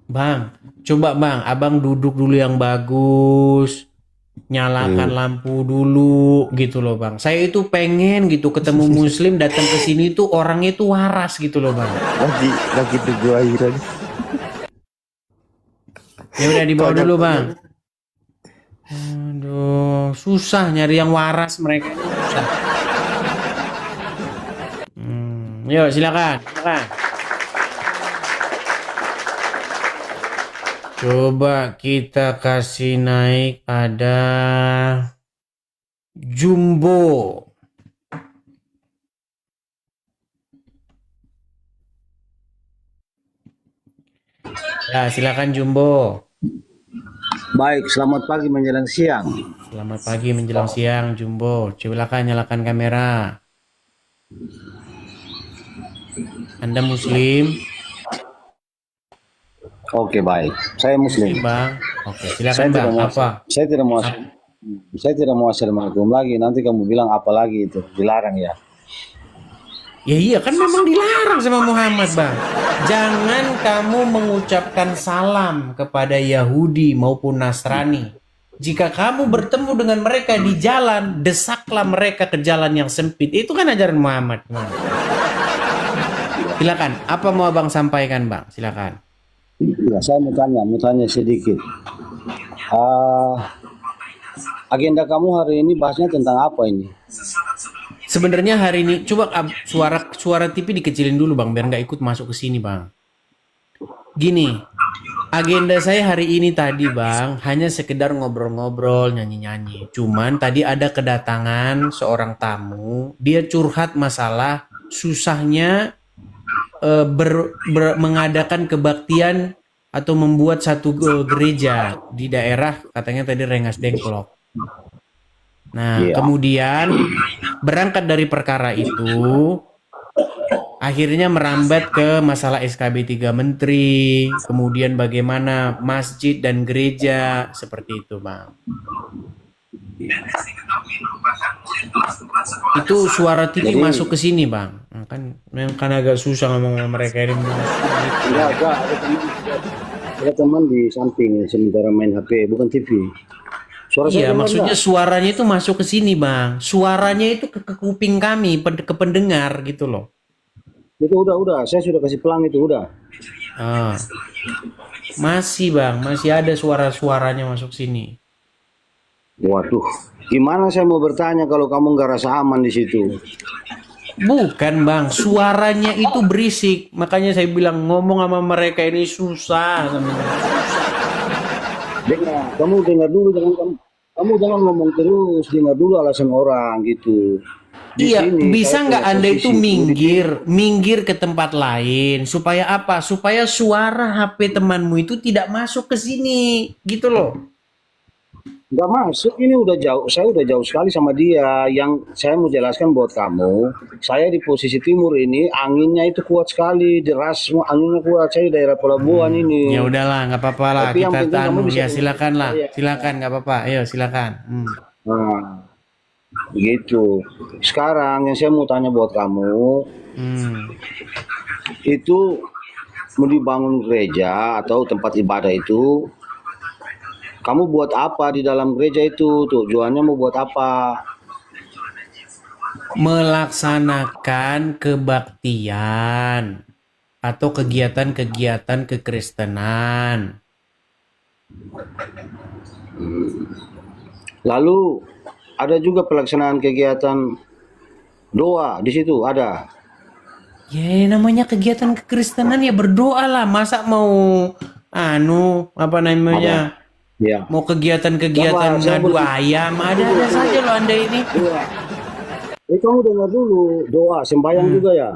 [SPEAKER 2] Bang, coba Bang, Abang duduk dulu yang bagus. Nyalakan lampu dulu gitu loh Bang. Saya itu pengen gitu ketemu Muslim datang ke sini tuh orangnya itu waras gitu loh Bang.
[SPEAKER 7] Lagi tunggu akhiran.
[SPEAKER 2] Ya udah dibawa dulu Bang. Aduh, susah nyari yang waras mereka ini susah. Yuk silakan. Coba kita kasih naik ada Jumbo. Ya, silakan Jumbo.
[SPEAKER 8] Baik, selamat pagi menjelang siang.
[SPEAKER 2] Selamat pagi menjelang siang Jumbo. Silakan nyalakan kamera. Anda Muslim?
[SPEAKER 8] Oke, baik. Saya Muslim.
[SPEAKER 2] Bang. Oke, silakan Bang. Apa?
[SPEAKER 8] Saya tidak mau assalamualaikum lagi. Nanti kamu bilang apa lagi itu? Dilarang ya.
[SPEAKER 2] Ya iya kan memang dilarang sama Muhammad Bang. Jangan kamu mengucapkan salam kepada Yahudi maupun Nasrani. Jika kamu bertemu dengan mereka di jalan, desaklah mereka ke jalan yang sempit. Itu kan ajaran Muhammad. Silakan. Apa mau Abang sampaikan Bang? Silakan.
[SPEAKER 8] Ya, saya mau tanya sedikit. Agenda kamu hari ini bahasnya tentang apa ini?
[SPEAKER 2] Sebenarnya hari ini coba suara TV dikecilin dulu Bang biar nggak ikut masuk ke sini Bang. Gini, agenda saya hari ini tadi Bang hanya sekedar ngobrol-ngobrol, nyanyi-nyanyi. Cuman tadi ada kedatangan seorang tamu, dia curhat masalah susahnya mengadakan kebaktian atau membuat satu gereja di daerah katanya tadi Rengas Dengklok. Nah, kemudian berangkat dari perkara itu akhirnya merambat ke masalah SKB 3 Menteri, kemudian bagaimana masjid dan gereja seperti itu, Bang. Itu suara TV masuk ke sini Bang. Nah, kan agak susah ngomong sama mereka ini.
[SPEAKER 8] Enggak, ada teman di samping sementara main HP, bukan TV.
[SPEAKER 2] Iya, maksudnya suaranya itu masuk ke sini Bang. Suaranya itu ke kuping kami, ke pendengar gitu loh.
[SPEAKER 8] Itu udah, saya sudah kasih pelang itu udah.
[SPEAKER 2] Masih Bang, masih ada suara-suaranya masuk sini.
[SPEAKER 8] Waduh, gimana saya mau bertanya kalau kamu nggak rasa aman di situ?
[SPEAKER 2] Bukan Bang, suaranya itu berisik. Makanya saya bilang ngomong sama mereka ini susah.
[SPEAKER 8] Dengar, kamu dengar dulu, kamu jangan ngomong terus, dengar dulu alasan orang gitu.
[SPEAKER 2] Iya, bisa nggak Anda itu minggir ke tempat lain supaya apa? Supaya suara HP temanmu itu tidak masuk ke sini, gitu loh.
[SPEAKER 8] Nggak masuk, ini udah jauh, saya udah jauh sekali sama dia. Yang saya mau jelaskan buat kamu, saya di posisi timur ini, anginnya itu kuat sekali, deras, semua anginnya kuat. Saya di daerah pelabuhan ini.
[SPEAKER 2] Ya udahlah, nggak apa-apa lah.
[SPEAKER 8] Tapi yang
[SPEAKER 2] Kita
[SPEAKER 8] penting kamu
[SPEAKER 2] tanu
[SPEAKER 8] bisa
[SPEAKER 2] ya, silakan lah.
[SPEAKER 8] Iya.
[SPEAKER 2] Silakan, nggak apa-apa. Ayo, silakan.
[SPEAKER 8] Nah, begitu. Sekarang yang saya mau tanya buat kamu, itu mau dibangun gereja atau tempat ibadah itu, kamu buat apa di dalam gereja itu? Tujuannya mau buat apa?
[SPEAKER 2] Melaksanakan kebaktian atau kegiatan-kegiatan kekristenan.
[SPEAKER 8] Lalu ada juga pelaksanaan kegiatan doa di situ ada.
[SPEAKER 2] Ya, namanya kegiatan kekristenan ya berdoa lah. Masa mau apa namanya?
[SPEAKER 8] Ya.
[SPEAKER 2] Mau kegiatan-kegiatan
[SPEAKER 8] Coba, saya
[SPEAKER 2] ngadu
[SPEAKER 8] boleh-
[SPEAKER 2] ayam, ada saja loh Anda ini.
[SPEAKER 8] Doa. Kamu dengar dulu doa sembahyang juga ya.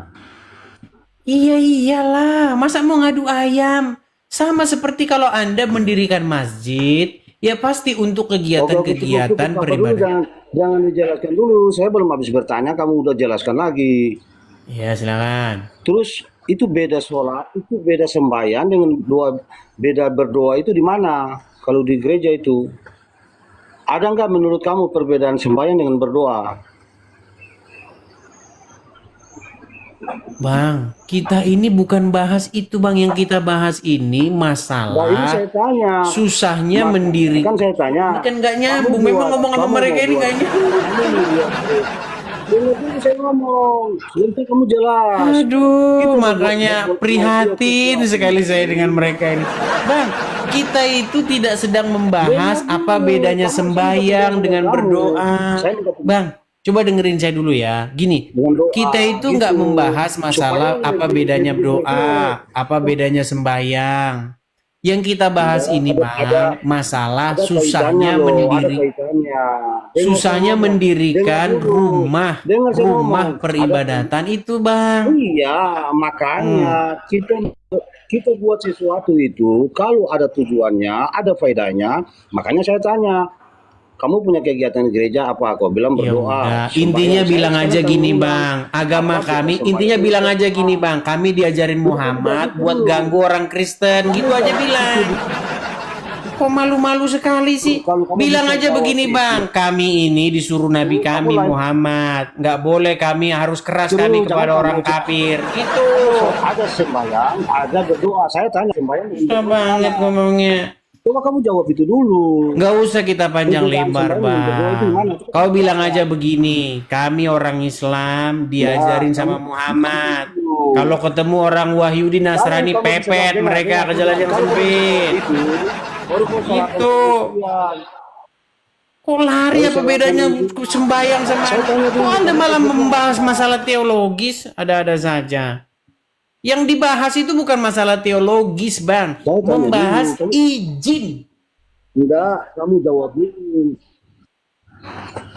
[SPEAKER 2] Iya iyalah, masa mau ngadu ayam? Sama seperti kalau Anda mendirikan masjid, ya pasti untuk
[SPEAKER 8] Oke,
[SPEAKER 2] kegiatan-kegiatan
[SPEAKER 8] cukup,
[SPEAKER 2] beribadah.
[SPEAKER 8] jangan dijelaskan dulu. Saya belum habis bertanya, kamu udah jelaskan lagi.
[SPEAKER 2] Ya, silakan.
[SPEAKER 8] Terus itu beda sholat, itu beda sembahyang dengan doa, beda berdoa itu di mana? Kalau di gereja itu ada nggak menurut kamu perbedaan sembahyang dengan berdoa?
[SPEAKER 2] Bang, kita ini bukan bahas itu Bang, yang kita bahas ini
[SPEAKER 8] Nah, ini
[SPEAKER 2] masalah
[SPEAKER 8] saya tanya.
[SPEAKER 2] susahnya mendirikan.
[SPEAKER 8] Kan saya tanya.
[SPEAKER 2] Ini kan nggak nyambung, memang ngomong sama mereka ini nggak nyambung.
[SPEAKER 8] Dengar dulu saya ngomong, nanti kamu jelas.
[SPEAKER 2] Aduh, makanya prihatin sekali saya dengan mereka ini. Bang, kita itu tidak sedang membahas apa bedanya sembahyang dengan berdoa. Bang, coba dengerin saya dulu ya. Gini, kita itu nggak membahas masalah apa bedanya doa, apa bedanya sembahyang. Yang kita bahas ini, Bang, masalah susahnya mendirikan rumah peribadatan itu, Bang.
[SPEAKER 8] Iya, makanya kita buat sesuatu itu kalau ada tujuannya, ada faedahnya. Makanya saya tanya, kamu punya kegiatan gereja apa? Kau bilang
[SPEAKER 2] Ya
[SPEAKER 8] berdoa.
[SPEAKER 2] udah, intinya bilang aja gini Bang, agama kami, intinya bilang aja gini Bang, kami diajarin Muhammad buat ganggu orang Kristen, gitu aja bilang. Kok malu-malu sekali sih? Bilang aja begini Bang, kami ini disuruh Nabi kami Muhammad, nggak boleh kami harus keras kami kepada orang kafir, gitu.
[SPEAKER 8] Ada sembahyang, ada berdoa. Saya tanya sembahyang.
[SPEAKER 2] Susah banget ngomongnya.
[SPEAKER 8] Coba kamu jawab itu dulu.
[SPEAKER 2] Nggak usah kita panjang lebar Bang. Kau bilang aja begini, kami orang Islam diajarin sama Muhammad. Kalau ketemu orang Wahyudi Nasrani pepet mereka ke jalan yang sempit. Itu. Kok lari apa bedanya sembahyang sama? Kok Anda malah membahas masalah teologis? Ada-ada saja. Yang dibahas itu bukan masalah teologis, Bang. Membahas izin.
[SPEAKER 8] Enggak, kamu jawab dulu.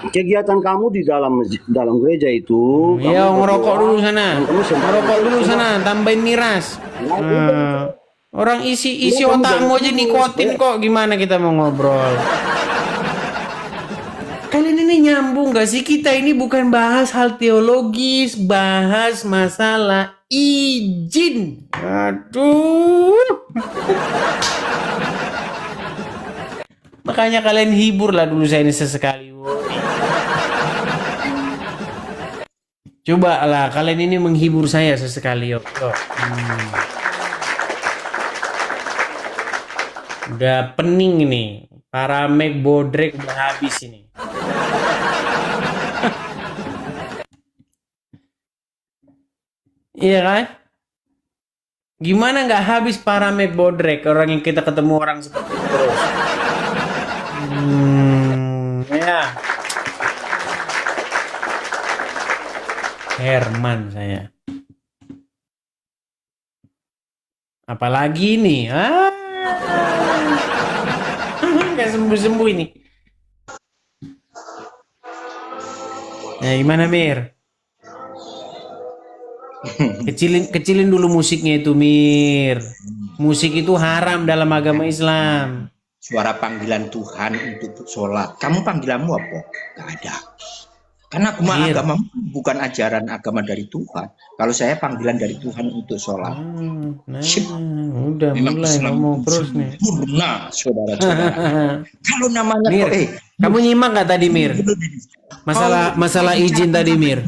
[SPEAKER 8] Kegiatan kamu di dalam gereja itu.
[SPEAKER 2] Ya,
[SPEAKER 8] kamu
[SPEAKER 2] ngerokok
[SPEAKER 8] berdoa,
[SPEAKER 2] dulu sana.
[SPEAKER 8] kamu sembahyang.
[SPEAKER 2] Ngerokok dulu sana, tambahin miras. Orang isi otakmu aja nikotin kok. Gimana kita mau ngobrol? Kalian ini nyambung gak sih? Kita ini bukan bahas hal teologis, bahas masalah izin. Aduh. Makanya kalian hibur lah dulu saya ini sesekali. Coba lah kalian ini menghibur saya sesekali yuk. Udah pening ini. Para Mac bodrek udah habis ini. Iya kan? Gimana nggak habis para Mac bodrek orang yang kita ketemu orang seperti itu terus? Ya. Herman saya. Apalagi nih? Nggak sembuh-sembuh ini. Nah, gimana Mir? Kecilin dulu musiknya itu Mir. Musik itu haram dalam agama Islam.
[SPEAKER 4] suara panggilan Tuhan untuk sholat. Kamu panggilanmu apa? Gak ada. Karena agama bukan ajaran agama dari Tuhan. Kalau saya panggilan dari Tuhan untuk sholat.
[SPEAKER 2] Nah, udah
[SPEAKER 4] Memang
[SPEAKER 2] mulai
[SPEAKER 4] Islam
[SPEAKER 2] ngomong
[SPEAKER 4] itu
[SPEAKER 2] terus nih.
[SPEAKER 4] sempurna, saudara-saudara. Kalau namanya
[SPEAKER 2] Mir, kamu nyimak nggak tadi Mir? Masalah izin tadi Mir.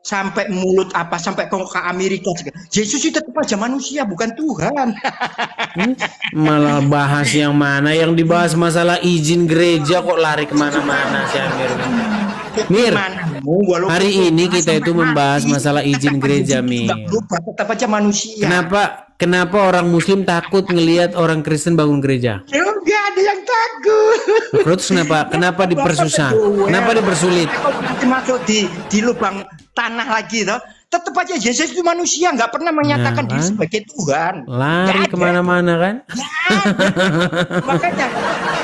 [SPEAKER 4] Sampai mulut apa sampai ke Amerika juga. Yesus itu tetap aja manusia, bukan Tuhan.
[SPEAKER 2] Malah bahas yang mana? Yang dibahas masalah izin gereja kok lari kemana-mana si Amir. Mir, hari ini kita itu membahas masalah izin gereja Mir.
[SPEAKER 4] Tetap aja manusia.
[SPEAKER 2] Kenapa orang Muslim takut ngelihat orang Kristen bangun gereja?
[SPEAKER 4] Enggak ada yang takut.
[SPEAKER 2] Terus kenapa dipersusah? Kenapa dipersulit?
[SPEAKER 4] Nanti masuk di lubang tanah lagi toh. Tetap aja Yesus itu manusia, nggak pernah menyatakan diri sebagai Tuhan.
[SPEAKER 2] Lari kemana-mana kan?
[SPEAKER 4] Makanya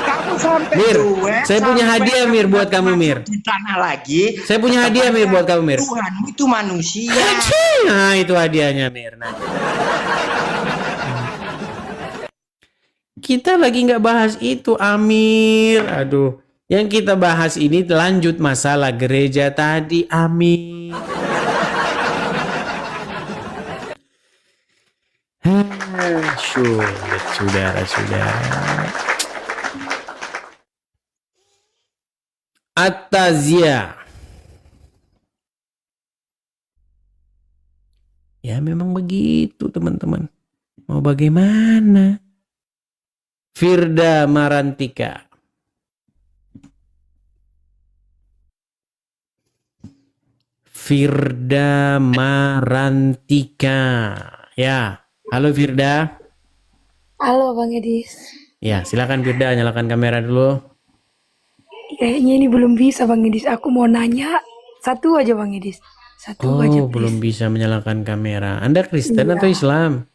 [SPEAKER 4] kamu sampai
[SPEAKER 2] Mir, saya punya hadiah Mir buat kamu Mir.
[SPEAKER 4] Di tanah lagi.
[SPEAKER 2] Saya punya hadiah Mir buat kamu Mir.
[SPEAKER 4] Tuhan itu manusia.
[SPEAKER 2] Nah itu hadiahnya Mir. Nah. Kita lagi nggak bahas itu Amir. Aduh, yang kita bahas ini lanjut masalah gereja tadi Amir. Sulit saudara-saudara. At-taziyah. Ya memang begitu teman-teman. Mau bagaimana? Firda Marantika. Firda Marantika. Ya, halo Firda.
[SPEAKER 9] Halo Bang Edis.
[SPEAKER 2] Ya, silakan Firda, nyalakan kamera dulu.
[SPEAKER 9] Kayaknya ini belum bisa Bang Edis. Aku mau nanya satu aja Bang Edis. Satu aja.
[SPEAKER 2] Oh, belum bisa menyalakan kamera. Anda Kristen atau Islam?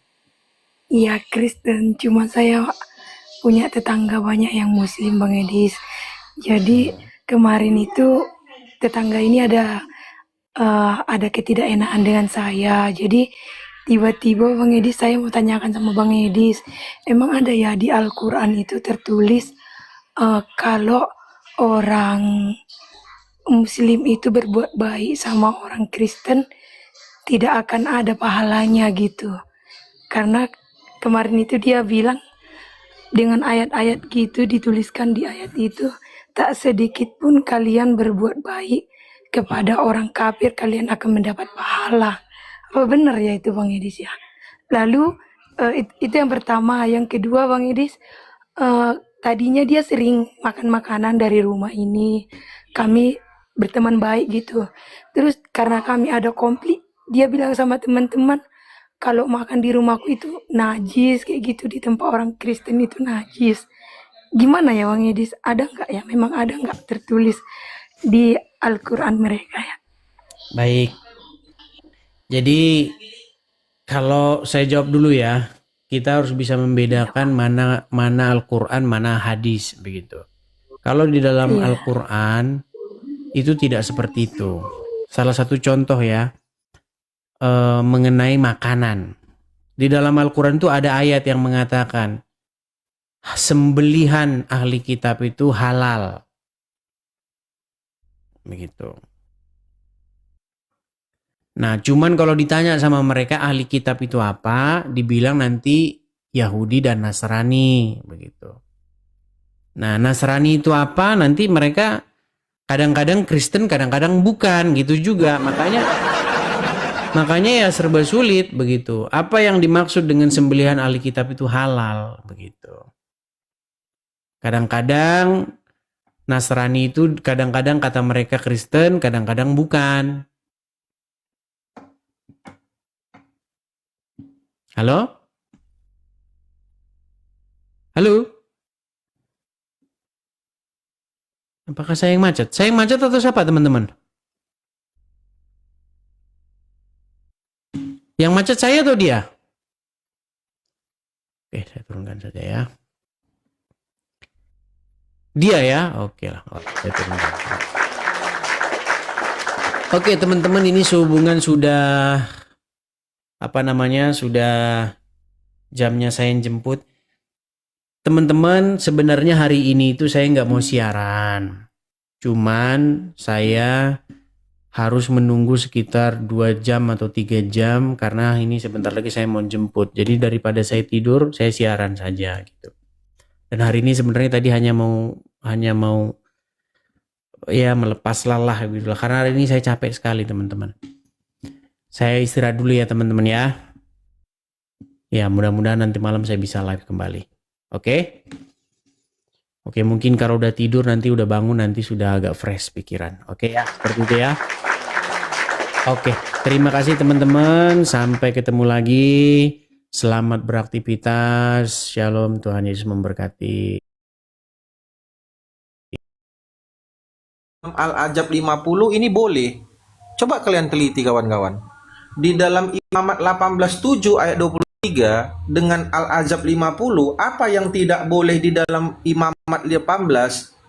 [SPEAKER 9] Iya Kristen, cuma saya punya tetangga banyak yang Muslim Bang Edis. Jadi kemarin itu tetangga ini ada ketidakenakan dengan saya. Jadi tiba-tiba Bang Edis saya mau tanyakan sama Bang Edis, emang ada ya di Al-Quran itu tertulis kalau orang Muslim itu berbuat baik sama orang Kristen tidak akan ada pahalanya gitu. Karena kemarin itu dia bilang dengan ayat-ayat gitu dituliskan di ayat itu, tak sedikit pun kalian berbuat baik kepada orang kafir kalian akan mendapat pahala. Apa benar ya itu Bang Edis ya? Lalu itu yang pertama. Yang kedua Bang Edis, tadinya dia sering makan makanan dari rumah ini. Kami berteman baik gitu. Terus karena kami ada konflik, dia bilang sama teman-teman, kalau makan di rumahku itu najis kayak gitu, di tempat orang Kristen itu najis. Gimana ya Bang Edis? Ada nggak ya? Memang ada nggak tertulis di Al-Quran mereka ya?
[SPEAKER 2] Baik. Jadi kalau saya jawab dulu ya, kita harus bisa membedakan mana Al-Quran, mana hadis begitu. Kalau di dalam Al-Quran itu tidak seperti itu. Salah satu contoh ya, mengenai makanan. Di dalam Al-Quran itu ada ayat yang mengatakan sembelihan ahli kitab itu halal. Begitu. Nah, cuman kalau ditanya sama mereka ahli kitab itu apa, dibilang nanti Yahudi dan Nasrani, begitu. Nah, Nasrani itu apa? Nanti mereka kadang-kadang Kristen, kadang-kadang bukan, gitu juga. Makanya ya serba sulit begitu. Apa yang dimaksud dengan sembelihan ahli kitab itu halal, begitu. Kadang-kadang Nasrani itu kadang-kadang kata mereka Kristen, kadang-kadang bukan. Halo? Halo? Apakah saya yang macet? Saya yang macet atau siapa teman-teman? Yang macet saya atau dia? Oke, saya turunkan saja ya. Dia ya? Oke lah. Saya turunkan. Oke teman-teman, ini sehubungan sudah sudah jamnya saya jemput. teman-teman, sebenarnya hari ini itu saya nggak mau siaran. Cuman saya harus menunggu sekitar 2 jam atau 3 jam karena ini sebentar lagi saya mau jemput. Jadi daripada saya tidur, saya siaran saja gitu. Dan hari ini sebenarnya tadi hanya mau ya melepas lelah gitu lah. Karena hari ini saya capek sekali teman-teman. Saya istirahat dulu ya teman-teman ya. Ya mudah-mudahan nanti malam saya bisa live kembali. Oke? Oke, mungkin kalau udah tidur nanti udah bangun nanti sudah agak fresh pikiran. Oke ya, seperti itu ya. Oke, terima kasih teman-teman. Sampai ketemu lagi. Selamat beraktivitas. Shalom, Tuhan Yesus memberkati.
[SPEAKER 10] Al-Ajab 50 ini boleh. Coba kalian teliti kawan-kawan. Di dalam Imamat 18:7 ayat 23 dengan Al-Ajab 50, apa yang tidak boleh di dalam Imamat 18